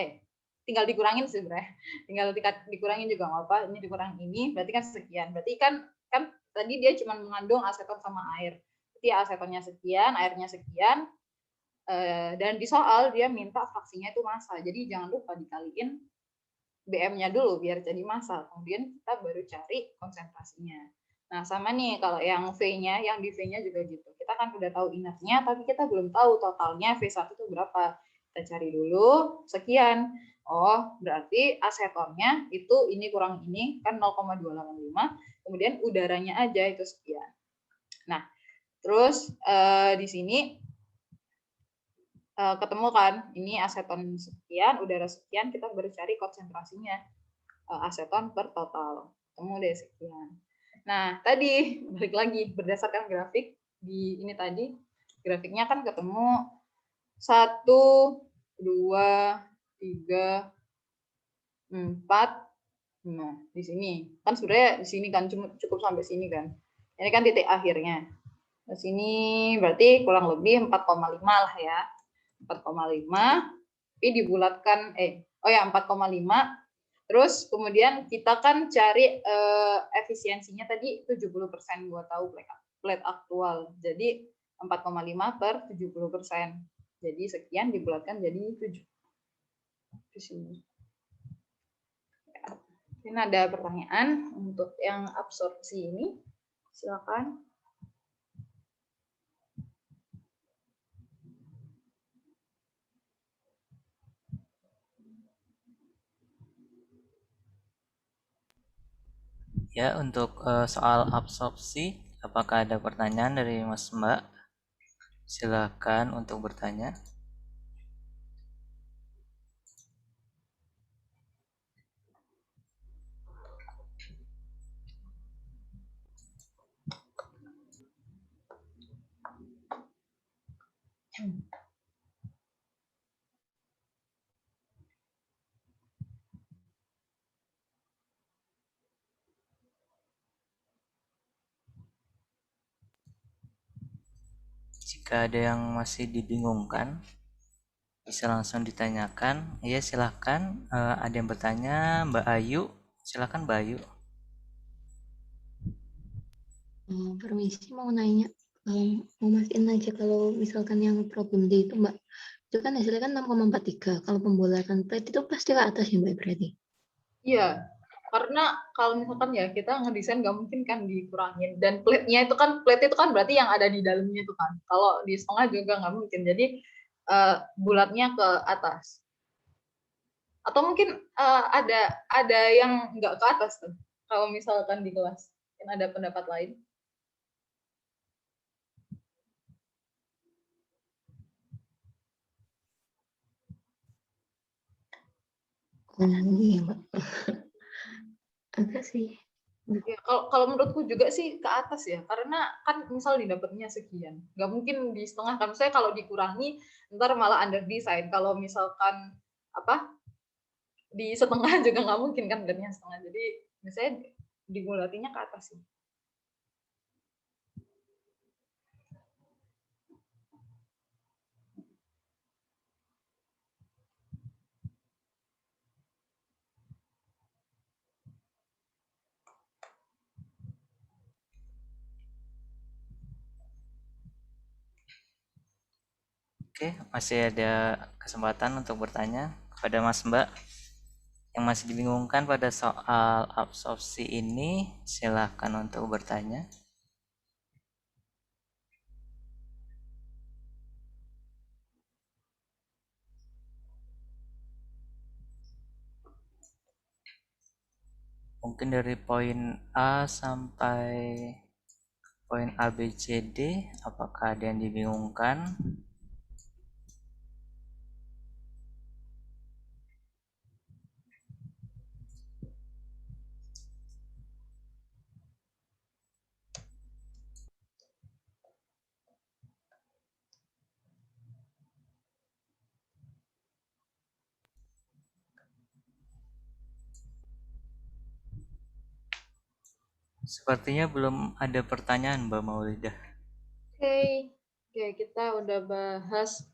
B: tinggal dikurangin sih sebenarnya. Tinggal dikurangin juga nggak apa. Ini dikurang ini, berarti kan sekian. Berarti kan tadi dia cuma mengandung aseton sama air. Berarti asetonnya sekian, airnya sekian. Dan di soal dia minta fraksinya itu massa. Jadi jangan lupa dikaliin BM-nya dulu biar jadi massa. Kemudian kita baru cari konsentrasinya. Nah, sama nih kalau yang V-nya, yang di V-nya juga gitu. Kita kan udah tahu inertnya, tapi kita belum tahu totalnya V1 itu berapa. Kita cari dulu sekian. Oh, berarti asetonnya itu ini kurang ini kan 0,285, kemudian udaranya aja itu sekian. Nah, terus di sini ketemu kan ini aseton sekian, udara sekian, kita baru cari konsentrasinya aseton per total. Ketemu deh sekian. Nah, tadi balik lagi berdasarkan grafik di ini tadi, grafiknya kan ketemu 1, 2, 3, 4. Nah, di sini kan sebenarnya di sini kan cukup sampai sini kan. Ini kan titik akhirnya. Di sini berarti kurang lebih 4,5 lah ya. 4,5 tapi dibulatkan 4,5. Terus kemudian kita kan cari efisiensinya tadi 70% buat tahu plate aktual. Jadi 4,5 per 70%. Jadi sekian dibulatkan jadi 7. Di sini. Ini ada pertanyaan untuk yang absorpsi ini. Silakan.
A: Ya, untuk soal absorpsi, apakah ada pertanyaan dari Mas Mbak? Silakan untuk bertanya. Jika ada yang masih dibingungkan, bisa langsung ditanyakan. Ya, silahkan. Ada yang bertanya, Mbak Ayu. Silahkan Mbak Ayu.
H: Permisi, mau nanya, mau mastiin aja kalau misalkan yang problem D itu Mbak, itu kan hasilnya kan 6,43. Kalau pembulatan plate itu pasti ke atas ya Mbak berarti?
B: Iya, karena kalau misalkan ya kita ngedesain nggak mungkin kan dikurangin. Dan plate-nya itu kan, plate itu kan berarti yang ada di dalamnya itu kan. Kalau di setengah juga nggak mungkin. Jadi bulatnya ke atas. Atau mungkin ada yang nggak ke atas tuh. Kalau misalkan di kelas, kan ada pendapat lain.
H: Iya Mbak. Agak sih.
B: Ya, kalau menurutku juga sih ke atas ya, karena kan misal didapatnya sekian, nggak mungkin di setengah kan. Saya kalau dikurangi, ntar malah under design. Kalau misalkan di setengah juga nggak mungkin kan, beratnya setengah. Jadi misalnya dibulatinya ke atas sih.
A: Oke, masih ada kesempatan untuk bertanya kepada Mas Mbak. Yang masih dibingungkan pada soal absorpsi ini, silahkan untuk bertanya. Mungkin dari poin A sampai poin A, B, C, D, apakah ada yang dibingungkan? Sepertinya belum ada pertanyaan, Mbak Maulidah.
B: Oke, kita udah bahas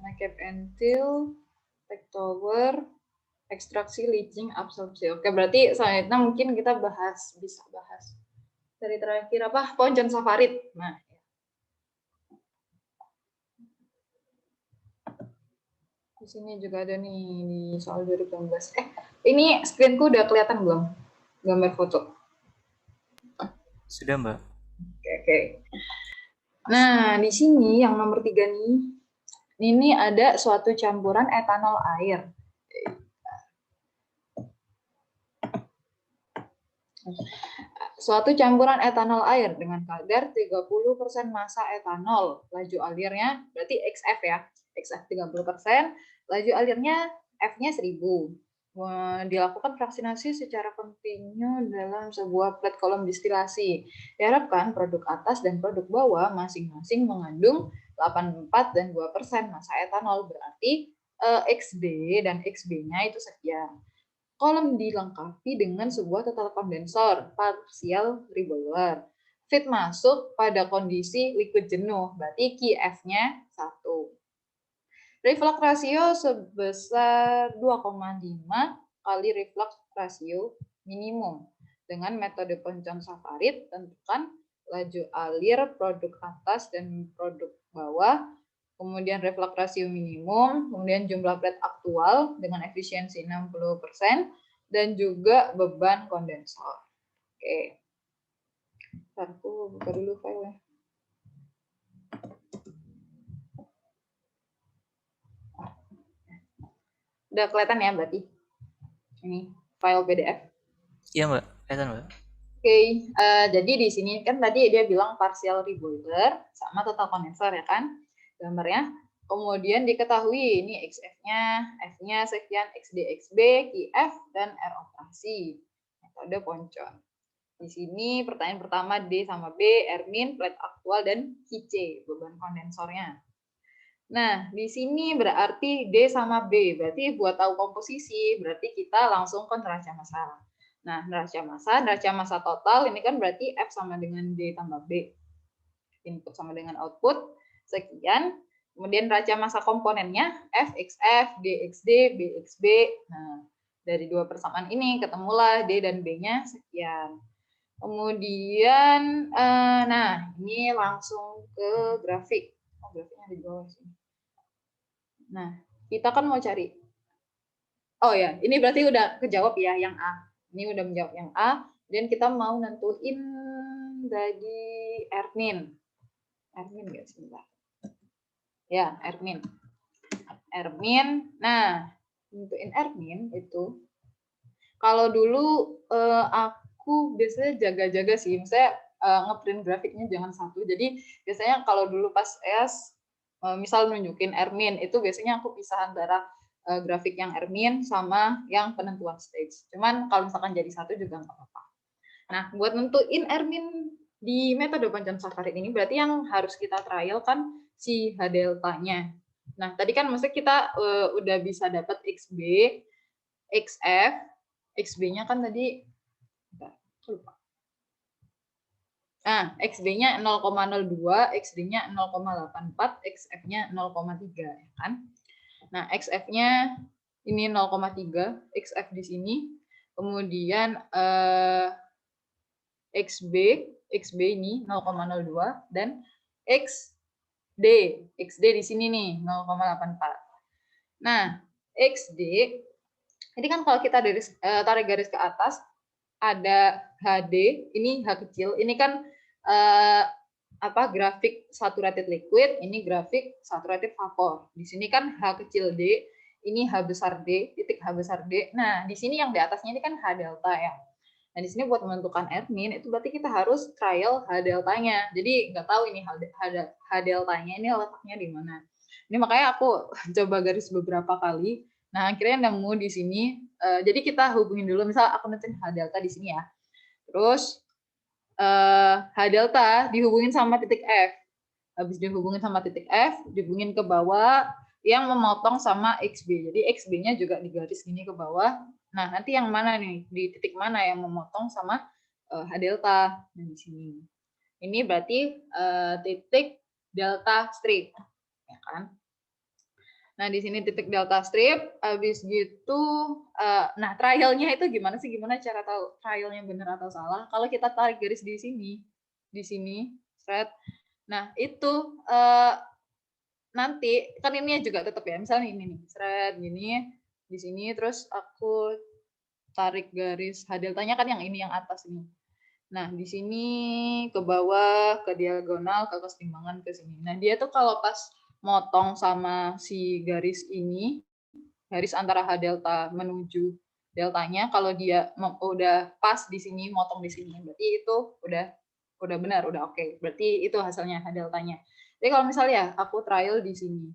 B: make and fill, tech tower, ekstraksi, leaching, absorpsi. Oke, berarti selanjutnya mungkin kita bisa bahas dari terakhir apa? Poncon Safarid. Nah, di sini juga ada nih di soal 2019. Ini screenku udah kelihatan belum? Gambar foto.
A: Sudah, Mbak.
B: Oke. Nah, di sini yang nomor 3 nih, ini ada suatu campuran etanol air. Suatu campuran etanol air dengan kadar 30% massa etanol. Laju alirnya, berarti XF ya, XF 30%, laju alirnya F-nya 1000. Dilakukan fraksinasi secara kontinu dalam sebuah plate kolom distilasi. Diharapkan produk atas dan produk bawah masing-masing mengandung 84 dan 2% massa etanol. Berarti XD dan XB-nya itu sekian. Kolom dilengkapi dengan sebuah total kondensor, partial reboiler. Feed masuk pada kondisi liquid jenuh, berarti QF-nya 1. Reflux rasio sebesar 2,5 kali reflux rasio minimum. Dengan metode Poncon Safarid, tentukan laju alir produk atas dan produk bawah, kemudian reflux rasio minimum, kemudian jumlah plate aktual dengan efisiensi 60%, dan juga beban kondensor. Oke. Bentar, aku buka dulu filenya. Udah kelihatan ya berarti? Ini file PDF.
A: Iya, Mbak. Kelihatan, Mbak.
B: Oke, jadi di sini kan tadi dia bilang partial reboiler sama total kondensor ya kan gambarnya. Kemudian diketahui ini XF-nya, F-nya sekian, XD, XB, QF, dan R operasi. Metode Poncon. Di sini pertanyaan pertama D sama B, R min, plate aktual, dan QC, beban kondensornya. Nah, di sini berarti D sama B. Berarti buat tahu komposisi, berarti kita langsung ke neraca massa. Nah, neraca massa total ini kan berarti F sama dengan D tambah B. Input sama dengan output, sekian. Kemudian neraca massa komponennya FXF, DXD, BXB. Nah, dari dua persamaan ini ketemulah D dan B-nya sekian. Kemudian, nah ini langsung ke grafik. Oh, grafiknya ada di bawah sini. Nah, kita kan mau cari. Oh ya, ini berarti udah kejawab ya yang A. Ini udah menjawab yang A. Dan kita mau nentuin dari R min. R min nggak sebentar. Ya, R min. R min. Nah, nentuin R min itu. Kalau dulu aku biasanya jaga-jaga sih. Misalnya ngeprint grafiknya jangan satu. Jadi biasanya kalau dulu pas S, misal nunjukin R min, itu biasanya aku pisah antara grafik yang R min sama yang penentuan stage. Cuman kalau misalkan jadi satu juga nggak apa-apa. Nah, buat nentuin R min di metode Poncon Safarid ini berarti yang harus kita trial kan si H delta-nya. Nah, tadi kan maksudnya kita udah bisa dapat XB, XF, XB-nya kan tadi lupa. Nah, XB-nya 0,02, XD-nya 0,84, XF-nya 0,3 ya kan? Nah, XF-nya ini 0,3, XF di sini. Kemudian XB ini 0,02 dan XD di sini nih 0,84. Nah, XD ini kan kalau kita tarik garis ke atas ada HD, ini H kecil, ini kan grafik saturated liquid, ini grafik saturated vapor. Di sini kan H kecil D, ini H besar D, titik H besar D. Nah, di sini yang di atasnya ini kan H delta ya. Nah, di sini buat menentukan Rmin itu berarti kita harus trial H deltanya. Jadi nggak tahu ini H deltanya ini letaknya di mana. Ini makanya aku coba garis beberapa kali. Nah, akhirnya nemu di sini. Jadi kita hubungin dulu, misal aku nentuin H delta di sini ya. Terus H delta dihubungin sama titik F. Habis dihubungin sama titik F, dihubungin ke bawah yang memotong sama XB. Jadi XB-nya juga digaris gini ke bawah. Nah, nanti yang mana nih? Di titik mana yang memotong sama H delta? Nah, di sini. Ini berarti titik delta strip, ya kan? Nah, di sini titik delta strip. Habis gitu, nah trialnya itu gimana sih? Gimana cara tahu trialnya benar atau salah? Kalau kita tarik garis di sini, thread. Nah, itu nanti kan ini juga tetap ya, misalnya ini nih, thread gini di sini, terus aku tarik garis H deltanya kan yang ini, yang atas ini. Nah, di sini ke bawah, ke diagonal, ke keseimbangan ke sini. Nah, dia tuh kalau pas motong sama si garis ini, garis antara H delta menuju deltanya, kalau dia udah pas di sini, motong di sini, berarti itu udah benar, udah oke. Berarti itu hasilnya H deltanya. Jadi kalau misalnya aku trial di sini,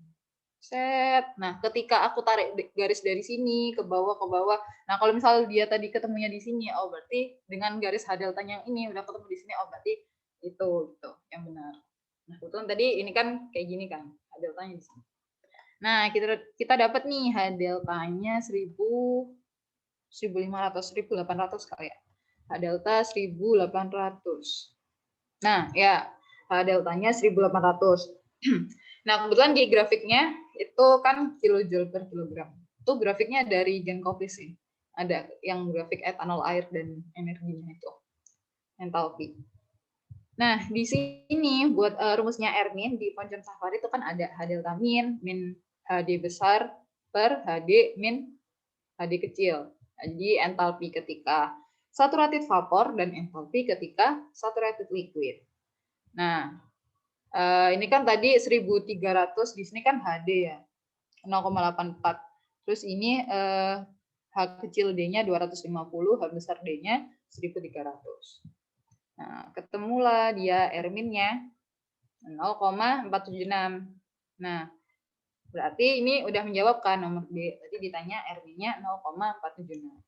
B: set. Nah, ketika aku tarik garis dari sini ke bawah. Nah, kalau misal dia tadi ketemunya di sini, oh berarti dengan garis H deltanya yang ini udah ketemu di sini, oh berarti itu gitu yang benar. Nah, kebetulan tadi ini kan kayak gini kan, H deltanya di sini. Nah, kita dapat nih H deltanya 1500, 1800 kali ya. H delta 1800. Nah, ya, H deltanya 1800. Nah, kebetulan di grafiknya itu kan kilojoule per kilogram. Itu grafiknya dari Jankovic sih. Ada yang grafik etanol air dan energinya itu. Entalpi. Nah, di sini buat rumusnya Rmin di Poncon Safari itu kan ada H delta min HD besar per HD min HD kecil. Jadi entalpi ketika saturated vapor dan entalpi ketika saturated liquid. Nah, ini kan tadi 1300, di sini kan HD ya, 0,84. Terus ini H kecil D-nya 250, H besar D-nya 1300. Nah, ketemulah dia Rmin-nya 0,476. Nah, berarti ini udah menjawab kan nomor B. Tadi ditanya Rmin-nya 0,476.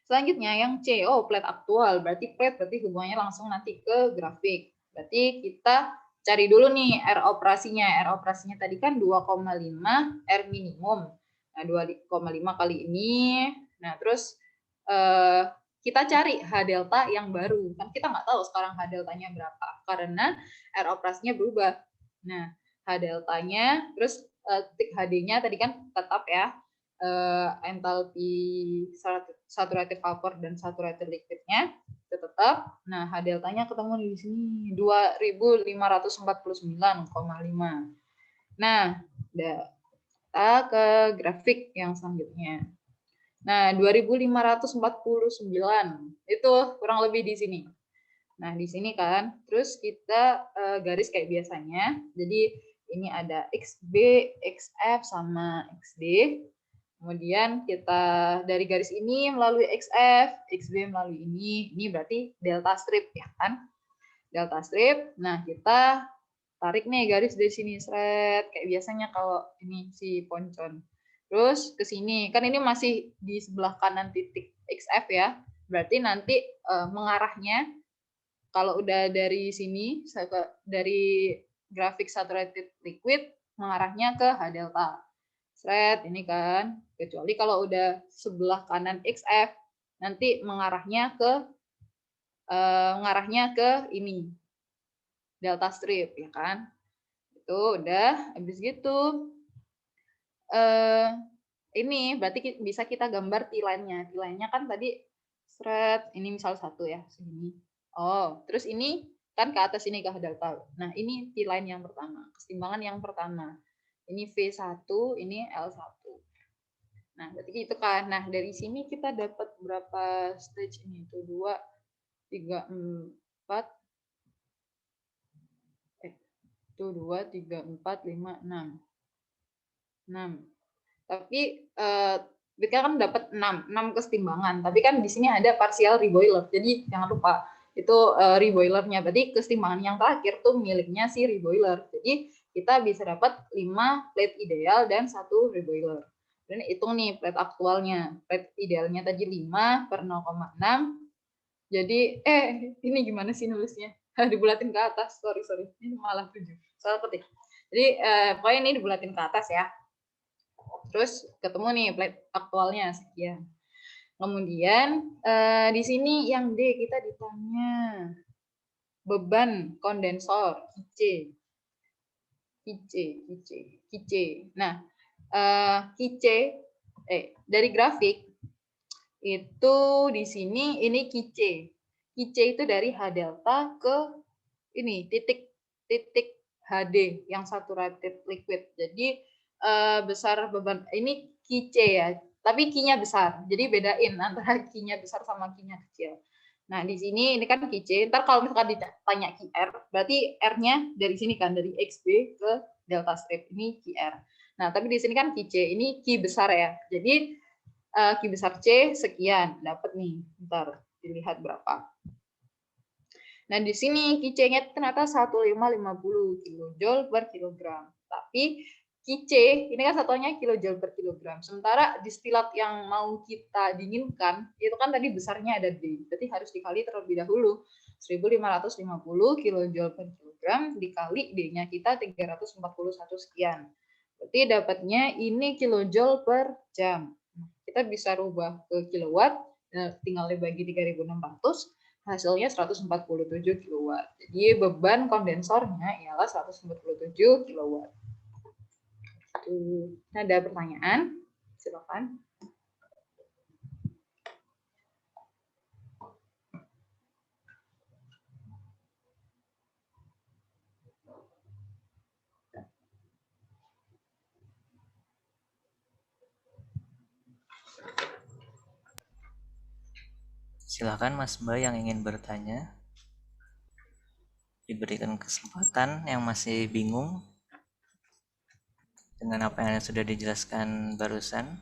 B: Selanjutnya yang C, plate aktual. Berarti plate berarti hubungannya langsung nanti ke grafik. Berarti kita cari dulu nih R operasinya. R operasinya tadi kan 2,5 R minimum. Nah, 2,5 kali ini. Nah, terus kita cari H delta yang baru. Kan kita nggak tahu sekarang H deltanya berapa. Karena R operasinya berubah. Nah, H deltanya, terus titik HD-nya tadi kan tetap ya. Entalpi saturated vapor dan saturated liquidnya itu tetap. Nah, H deltanya ketemu di sini 2549,5. Nah, kita ke grafik yang selanjutnya. Nah, 2549 itu kurang lebih di sini. Nah, di sini kan, terus kita garis kayak biasanya. Jadi ini ada XB, XF sama XD. Kemudian kita dari garis ini melalui XF, XB melalui ini berarti delta strip ya kan? Delta strip. Nah, kita tarik nih garis dari sini, seret, kayak biasanya kalau ini si Poncon. Terus ke sini, kan ini masih di sebelah kanan titik XF ya. Berarti nanti mengarahnya kalau udah dari sini, dari grafik saturated liquid, mengarahnya ke H delta. Seret, ini kan. Kecuali kalau udah sebelah kanan XF, nanti mengarahnya ke ini, delta strip, ya kan. Itu udah, habis gitu. Ini berarti bisa kita gambar T-line-nya. T-line-nya kan tadi seret, ini misal 1 ya, segini. Oh, terus ini kan ke atas ini ke delta. Nah, ini T-line yang pertama, keseimbangan yang pertama. Ini V1, ini L1. Nah, berarti gitu kan. Nah, dari sini kita dapat berapa stage ini? Itu 2, 3, 4. Itu 2, 3, 4, 5, 6. 6. Tapi kita kan dapat 6 kesetimbangan, tapi kan di sini ada partial reboiler. Jadi jangan lupa itu reboilernya. Berarti kesetimbangan yang terakhir tuh miliknya si reboiler. Jadi kita bisa dapat 5 plate ideal dan 1 reboiler. Dan hitung nih plate aktualnya. Plate idealnya tadi 5 per 0,6. Jadi ini gimana sih nulisnya? Dibulatin ke atas. Sorry. Ini malah 7. Salah ketik. Jadi pokoknya ini dibulatin ke atas ya. Terus ketemu nih plate aktualnya sekian. Kemudian di sini yang D kita ditanya beban kondensor QC. Nah, QC dari grafik itu di sini ini QC. QC itu dari H delta ke ini titik HD yang saturated liquid. Jadi besar beban ini QC ya, tapi Q-nya besar. Jadi bedain antara Q-nya besar sama Q-nya kecil. Nah, di sini ini kan QC. Ntar kalau misalkan ditanya QR, berarti R-nya dari sini kan, dari XB ke delta strip. Ini QR. Nah, tapi di sini kan QC. Ini Q besar ya. Jadi Q besar C sekian. Dapat nih. Ntar dilihat berapa. Nah, di sini QC-nya ternyata 1550 kJ per kilogram. Tapi QC ini kan satuannya kilojoule per kilogram. Sementara distilat yang mau kita dinginkan itu kan tadi besarnya ada D. Berarti harus dikali terlebih dahulu. 1550 kilojoule per kilogram dikali D-nya kita 341 sekian. Berarti dapatnya ini kilojoule per jam. Kita bisa rubah ke kilowatt, tinggal dibagi 3600. Hasilnya 147 kilowatt. Jadi beban kondensornya ialah 147 kilowatt. Ada pertanyaan? Silakan.
A: Silakan Mas Mbak yang ingin bertanya. Diberikan kesempatan yang masih bingung dengan apa yang sudah dijelaskan barusan.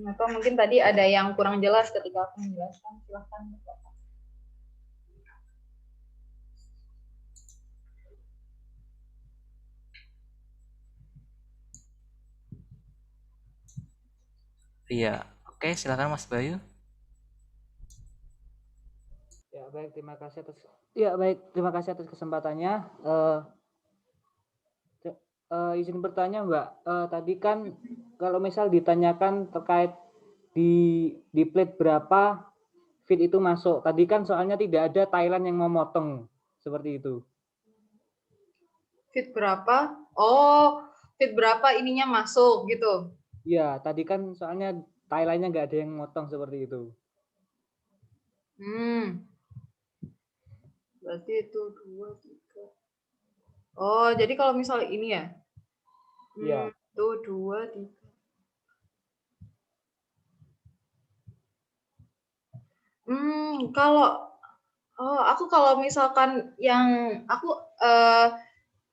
B: Atau mungkin tadi ada yang kurang jelas ketika aku menjelaskan. Silakan.
A: Iya, oke, silakan Mas Bayu.
I: Terima kasih atas kesempatannya. Izin bertanya Mbak, tadi kan kalau misal ditanyakan terkait di plate berapa feed itu masuk, tadi kan soalnya tidak ada Thailand yang mau motong seperti itu.
B: Feed berapa? Oh, feed berapa ininya masuk gitu.
I: Ya, tadi kan soalnya Thailandnya nggak ada yang motong seperti itu.
B: Berarti itu 2, 3. Oh, jadi kalau misal ini ya?
I: Iya.
B: Itu 2, 3. Aku kalau misalkan yang aku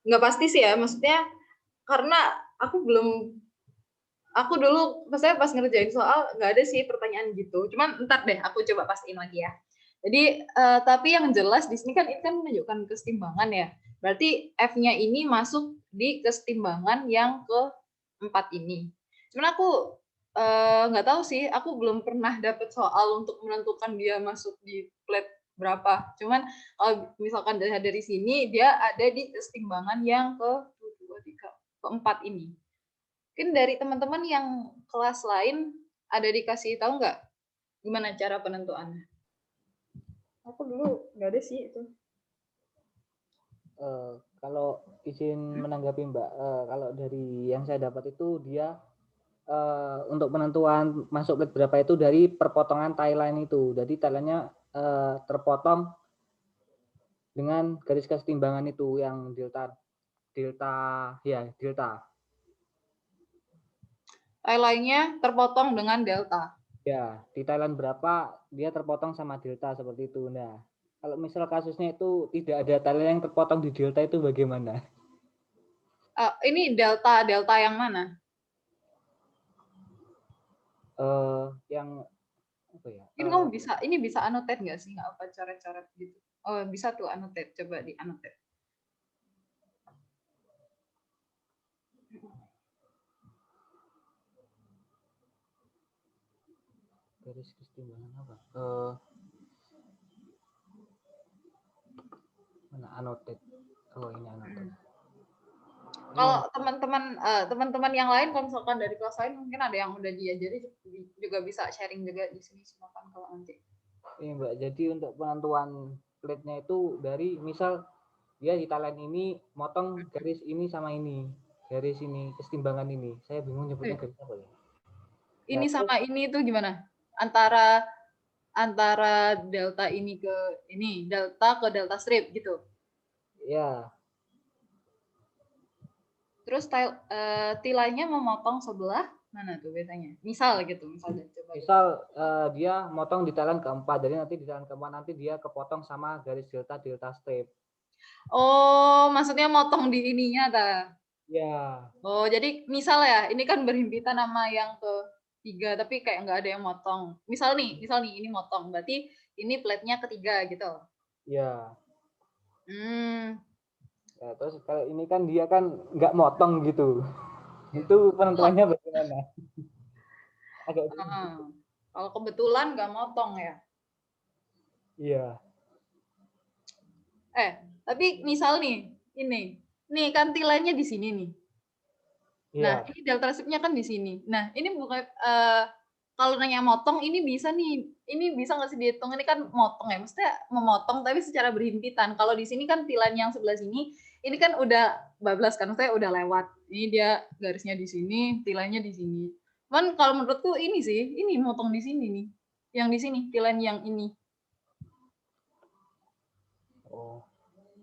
B: nggak pasti sih ya, maksudnya karena aku dulu maksudnya pas ngerjain soal nggak ada sih pertanyaan gitu. Cuman ntar deh aku coba pastiin lagi ya. Jadi tapi yang jelas di sini kan ini kan menunjukkan kesetimbangan ya. Berarti F-nya ini masuk di kesetimbangan yang keempat ini. Cuman aku nggak tahu sih, aku belum pernah dapet soal untuk menentukan dia masuk di plate berapa. Cuman kalau misalkan dari sini dia ada di kesetimbangan yang keempat ini. Mungkin dari teman-teman yang kelas lain ada dikasih tahu nggak gimana cara penentuannya? Aku dulu nggak ada sih itu.
I: Kalau izin menanggapi Mbak, kalau dari yang saya dapat itu dia untuk penentuan masuk plate berapa itu dari perpotongan Thailand itu. Jadi Thailandnya terpotong dengan garis kesetimbangan itu yang delta.
B: Thailandnya terpotong dengan delta.
I: Ya, di Thailand berapa dia terpotong sama delta seperti itu. Nah, kalau misal kasusnya itu tidak ada Thailand yang terpotong di delta itu bagaimana?
B: Ini delta yang mana?
I: yang apa ya?
B: Mungkin kamu ini bisa annotate nggak sih? Nggak apa coret-coret gitu. Oh, bisa tuh annotate. Coba di annotate.
I: Garis kesetimbangan apa? Mana annotate? Oh, ini annotate.
B: Kalau teman-teman yang lain, kalau misalkan dari kelas lain mungkin ada yang udah diajari juga bisa sharing juga di sini, silakan kalau nanti.
I: Iya Mbak, jadi untuk penentuan plate-nya itu dari misal dia di talent ini motong garis ini sama ini, garis ini, kesetimbangan ini. Saya bingung nyebutnya garis apa ya.
B: Ini sama ini itu gimana? Antara delta ini ke ini, delta ke delta strip gitu.
I: Ya.
B: Terus tilainya memotong sebelah mana tuh biasanya? Misal gitu, misalnya coba.
I: Misal dia motong di talent keempat, jadi nanti di talent keempat nanti dia kepotong sama garis delta strip.
B: Oh, maksudnya motong di ininya ta?
I: Ya.
B: Oh, jadi misal ya, ini kan berhimpitan sama yang ketiga, tapi kayak nggak ada yang motong. Misal nih ini motong, berarti ini plate-nya ketiga gitu.
I: Ya. Ya, terus kalau ini kan dia kan nggak motong gitu. Itu penentuannya bagaimana? Agak
B: kalau kebetulan nggak motong ya.
I: Iya.
B: Tapi misal nih, ini kan tilainya di sini nih. Nah, ini delta stripnya kan di sini. Nah, ini bukan kalau nanya motong, ini bisa nih, ini bisa nggak sih dihitung? Ini kan motong ya, maksudnya memotong tapi secara berhimpitan. Kalau di sini kan tilan yang sebelah sini, ini kan udah bablas kan, maksudnya udah lewat. Ini dia garisnya di sini, tilannya di sini. Cuman kalau menurutku ini sih, ini motong di sini nih, yang di sini, tilan yang ini.
I: Oh.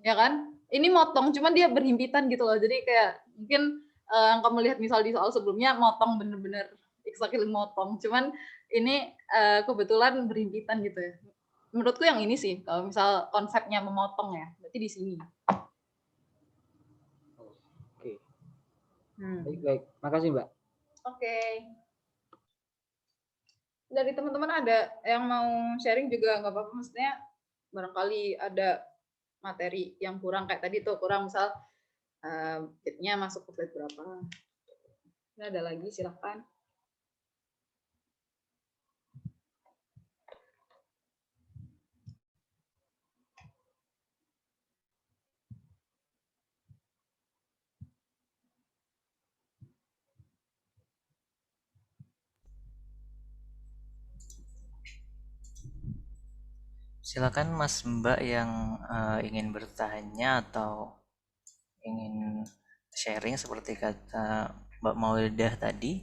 B: Ya kan? Ini motong, cuman dia berhimpitan gitu loh. Jadi kayak mungkin kamu lihat misal di soal sebelumnya motong bener-bener exactly motong, cuman ini kebetulan berhimpitan gitu ya. Menurutku yang ini sih, kalau misal konsepnya memotong ya, berarti di sini.
I: Oke. Baik. Makasih Mbak.
B: Oke. Dari teman-teman ada yang mau sharing juga nggak apa-apa, maksudnya barangkali ada materi yang kurang kayak tadi tuh, kurang misal bitnya masuk ke plate berapa. Ini ada lagi, silahkan.
A: Silakan Mas Mbak yang ingin bertanya atau ingin sharing seperti kata Mbak Maulidah tadi,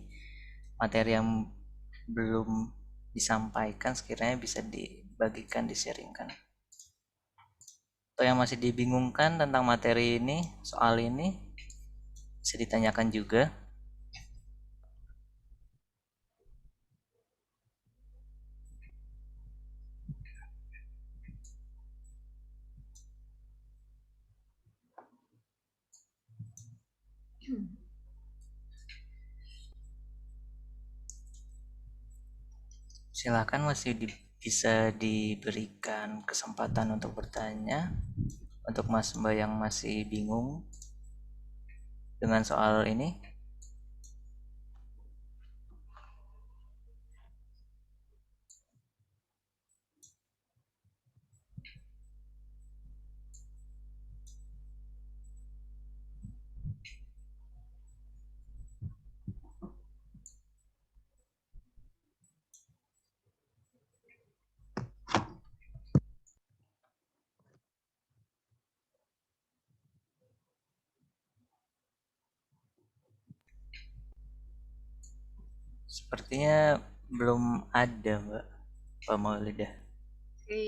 A: materi yang belum disampaikan sekiranya bisa dibagikan, di-sharingkan. Atau yang masih dibingungkan tentang materi ini, soal ini, bisa ditanyakan juga. Silakan masih bisa diberikan kesempatan untuk bertanya untuk Mas Mbak yang masih bingung dengan soal ini. Sepertinya belum ada Mbak Maulidah.
B: Oke,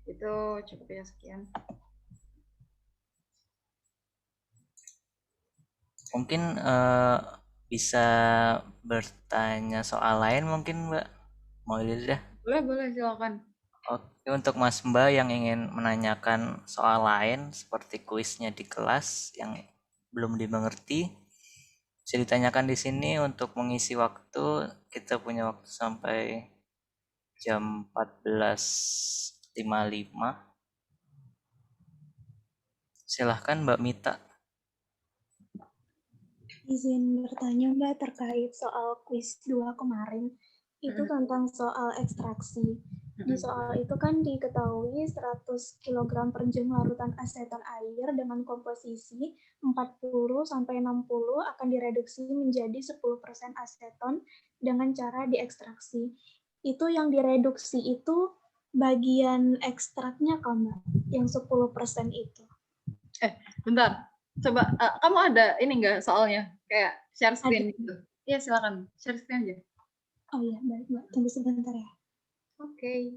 B: itu cukup ya, sekian.
A: Mungkin bisa bertanya soal lain mungkin Mbak Maulidah.
B: Boleh, silakan.
A: Oke, untuk Mas Mbak yang ingin menanyakan soal lain seperti kuisnya di kelas yang belum dimengerti, Bisa ditanyakan di sini untuk mengisi waktu, kita punya waktu sampai jam 14.55. Silahkan Mbak Mita.
E: Izin bertanya Mbak terkait soal kuis 2 kemarin, itu tentang soal ekstraksi. Di soal itu kan diketahui 100 kg per jam larutan aseton air dengan komposisi 40-60 akan direduksi menjadi 10% aseton dengan cara diekstraksi. Itu yang direduksi itu bagian ekstraknya kan Mbak? Yang 10% itu.
B: Bentar, coba kamu ada ini enggak soalnya kayak share screen
E: Ada.
B: gitu? Iya silakan share screen aja.
E: Oh iya, baik Mbak. Tunggu sebentar ya.
B: Oke.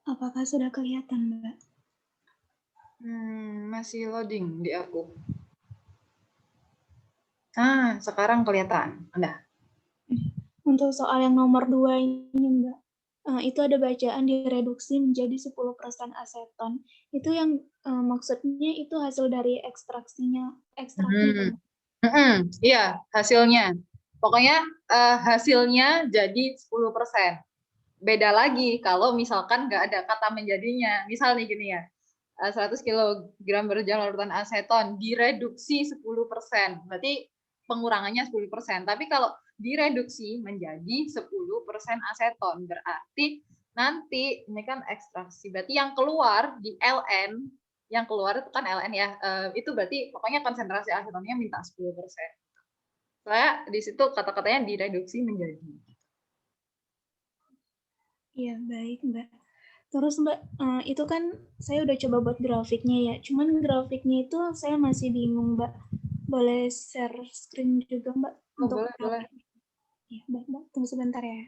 E: Apakah sudah kelihatan, Mbak?
B: Masih loading di aku. Sekarang kelihatan. Udah.
E: Untuk soal yang nomor 2 ini, Mbak, itu ada bacaan direduksi menjadi 10% aseton. Itu yang maksudnya itu hasil dari ekstraknya, kan?
B: Iya, hasilnya. Pokoknya hasilnya jadi 10%. Beda lagi kalau misalkan nggak ada kata menjadinya. Misal nih gini ya, 100 kg per jam larutan aseton direduksi 10%. Berarti pengurangannya 10%. Tapi kalau direduksi menjadi 10% aseton, berarti nanti ini kan ekstraksi. Berarti yang keluar di LN, yang keluar itu kan LN ya, itu berarti pokoknya konsentrasi asetonnya minta 10%. Saya di situ kata-katanya direduksi menjadi.
E: Iya, baik, Mbak. Terus Mbak, itu kan saya udah coba buat grafiknya ya. Cuman grafiknya itu saya masih bingung, Mbak. Boleh share screen juga, Mbak?
B: Oh,
E: untuk
B: boleh.
E: Ya, baik, Mbak. Tunggu sebentar ya.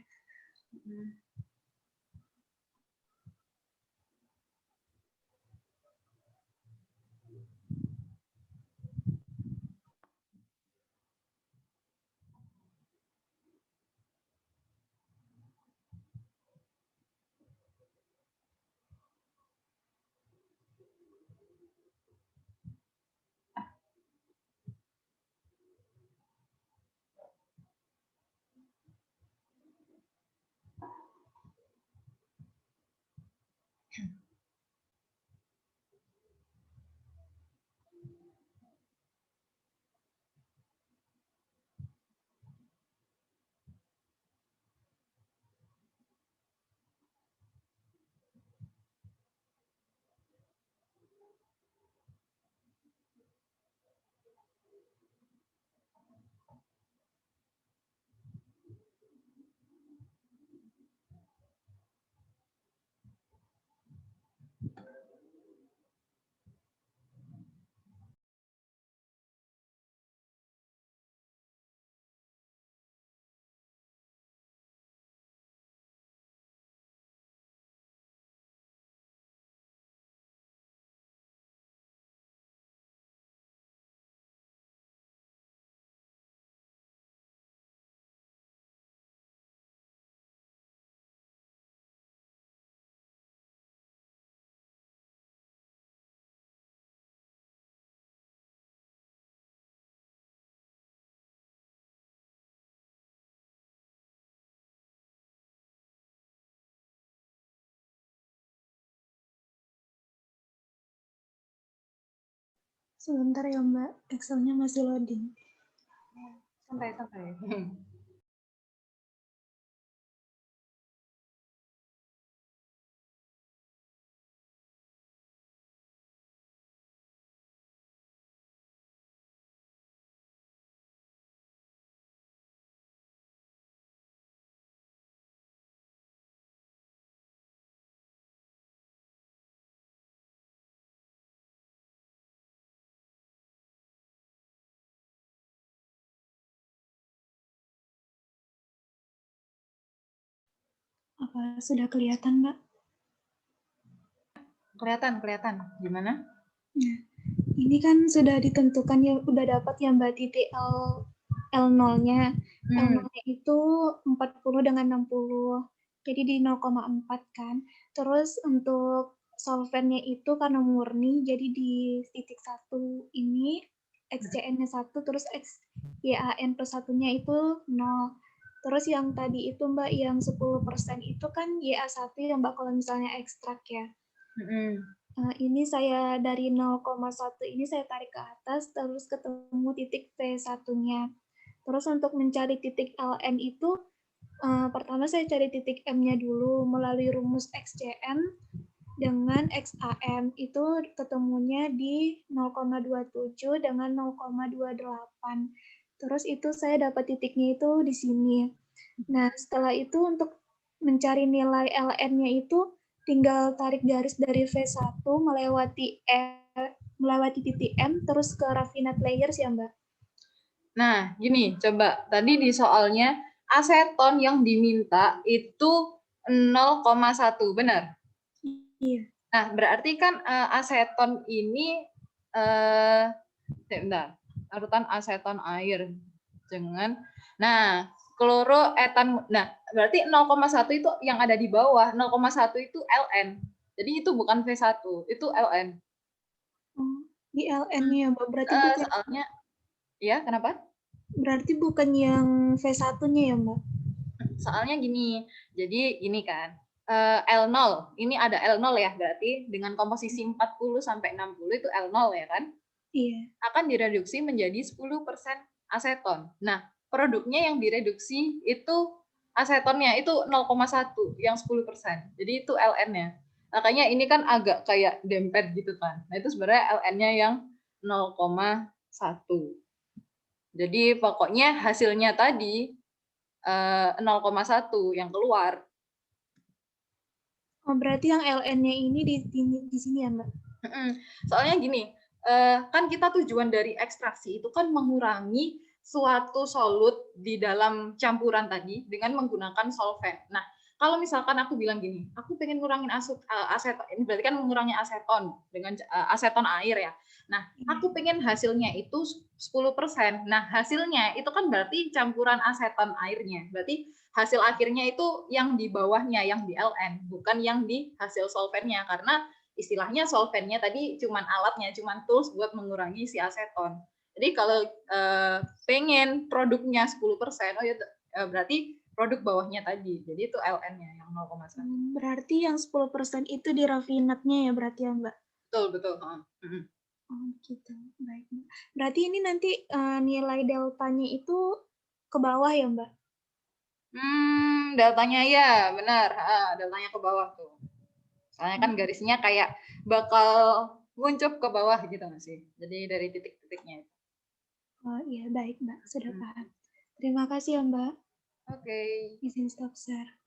E: Sebentar ya, Mbak. Excel-nya masih loading.
B: Santai.
E: Apa sudah kelihatan, Mbak?
B: Kelihatan. Gimana?
E: Nah, ini kan sudah ditentukan ya, udah dapat ya Mbak titik L0-nya. L0-nya itu 40 dengan 60. Jadi di 0,4 kan. Terus untuk solvennya itu karena murni, jadi di titik 1 ini XCN-nya 1, terus YAN plus 1-nya itu 0. Terus yang tadi itu Mbak, yang 10% itu kan YA1 ya Mbak, kalau misalnya ekstrak ya. Ini saya dari 0,1 ini saya tarik ke atas, terus ketemu titik V1-nya. Terus untuk mencari titik LN itu, pertama saya cari titik M-nya dulu melalui rumus XCN dengan XAM. Itu ketemunya di 0,27 dengan 0,28. Terus itu saya dapat titiknya itu di sini. Nah, setelah itu untuk mencari nilai LN-nya itu tinggal tarik garis dari V1 melewati titik M terus ke raffinate layers ya, Mbak.
B: Nah, gini, coba tadi di soalnya aseton yang diminta itu 0,1, benar?
E: Iya.
B: Nah, berarti kan aseton ini bentar, larutan aseton air dengan kloroetan. Nah, berarti 0,1 itu yang ada di bawah, 0,1 itu LN. Jadi itu bukan V1, itu LN.
E: Oh, di LN-nya ya, Mbak. Berarti bukan.
B: Soalnya, ya kenapa?
E: Berarti bukan yang V1-nya ya, Mbak?
B: Soalnya gini, jadi gini kan, L0, ini ada L0 ya, berarti dengan komposisi 40 sampai 60 itu L0 ya kan?
E: Iya.
B: Akan direduksi menjadi 10% aseton. Nah, produknya yang direduksi itu asetonnya itu 0,1 yang 10%. Jadi itu LN-nya. Makanya ini kan agak kayak dempet gitu kan. Nah, itu sebenarnya LN-nya yang 0,1. Jadi pokoknya hasilnya tadi 0,1 yang keluar.
E: Oh, berarti yang LN-nya ini di sini ya, Mbak?
B: Soalnya gini, kan kita tujuan dari ekstraksi itu kan mengurangi suatu solut di dalam campuran tadi dengan menggunakan solvent. Nah, kalau misalkan aku bilang gini, aku pengen ngurangin aseton, ini berarti kan mengurangi aseton dengan aseton air ya. Nah, aku pengen hasilnya itu 10%. Nah, hasilnya itu kan berarti campuran aseton airnya. Berarti hasil akhirnya itu yang di bawahnya, yang di LN, bukan yang di hasil solventnya. Karena istilahnya solventnya tadi cuman alatnya, cuman tools buat mengurangi si aseton. Jadi kalau pengen produknya 10%, oh ya berarti produk bawahnya tadi. Jadi itu LN-nya yang 0,1.
E: Berarti yang 10% itu di raffinate-nya ya berarti ya, Mbak?
B: Betul.
E: Oh gitu, baik. Berarti ini nanti nilai deltanya itu ke bawah ya, Mbak?
B: Deltanya ya, benar. Deltanya ke bawah tuh. Soalnya kan garisnya kayak bakal nguncup ke bawah gitu nggak sih? Jadi dari titik-titiknya itu.
E: Oh iya, baik Mbak. Sudah paham. Terima kasih ya, Mbak.
B: Oke.
E: Izin stop share.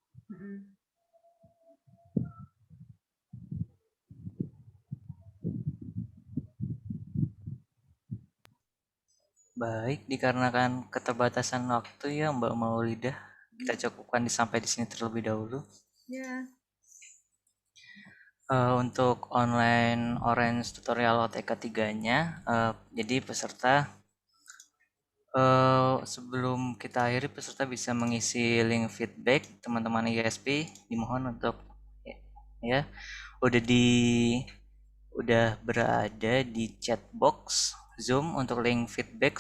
A: Baik, dikarenakan keterbatasan waktu ya Mbak Maulidah, kita cukupkan sampai di sini terlebih dahulu.
B: Ya.
A: Untuk online Orange tutorial OTK 3-nya, jadi peserta sebelum kita akhiri, peserta bisa mengisi link feedback teman-teman ISP. Dimohon untuk ya udah berada di chat box Zoom untuk link feedback.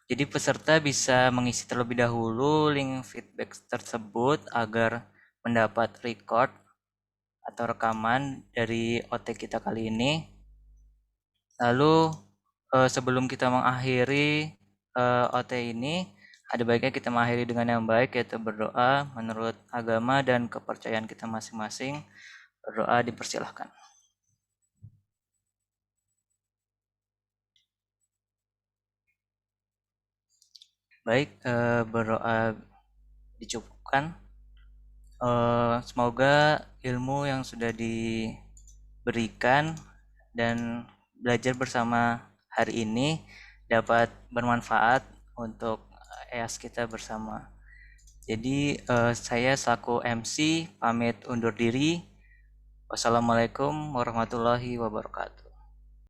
A: Jadi peserta bisa mengisi terlebih dahulu link feedback tersebut agar mendapat record atau rekaman dari OT kita kali ini. Lalu sebelum kita mengakhiri OT ini, ada baiknya kita mengakhiri dengan yang baik, yaitu berdoa menurut agama dan kepercayaan kita masing-masing. Berdoa dipersilahkan. Baik, berdoa dicukupkan. Semoga ilmu yang sudah diberikan dan belajar bersama hari ini dapat bermanfaat untuk EAS kita bersama. Jadi saya selaku MC pamit undur diri. Wassalamualaikum warahmatullahi wabarakatuh.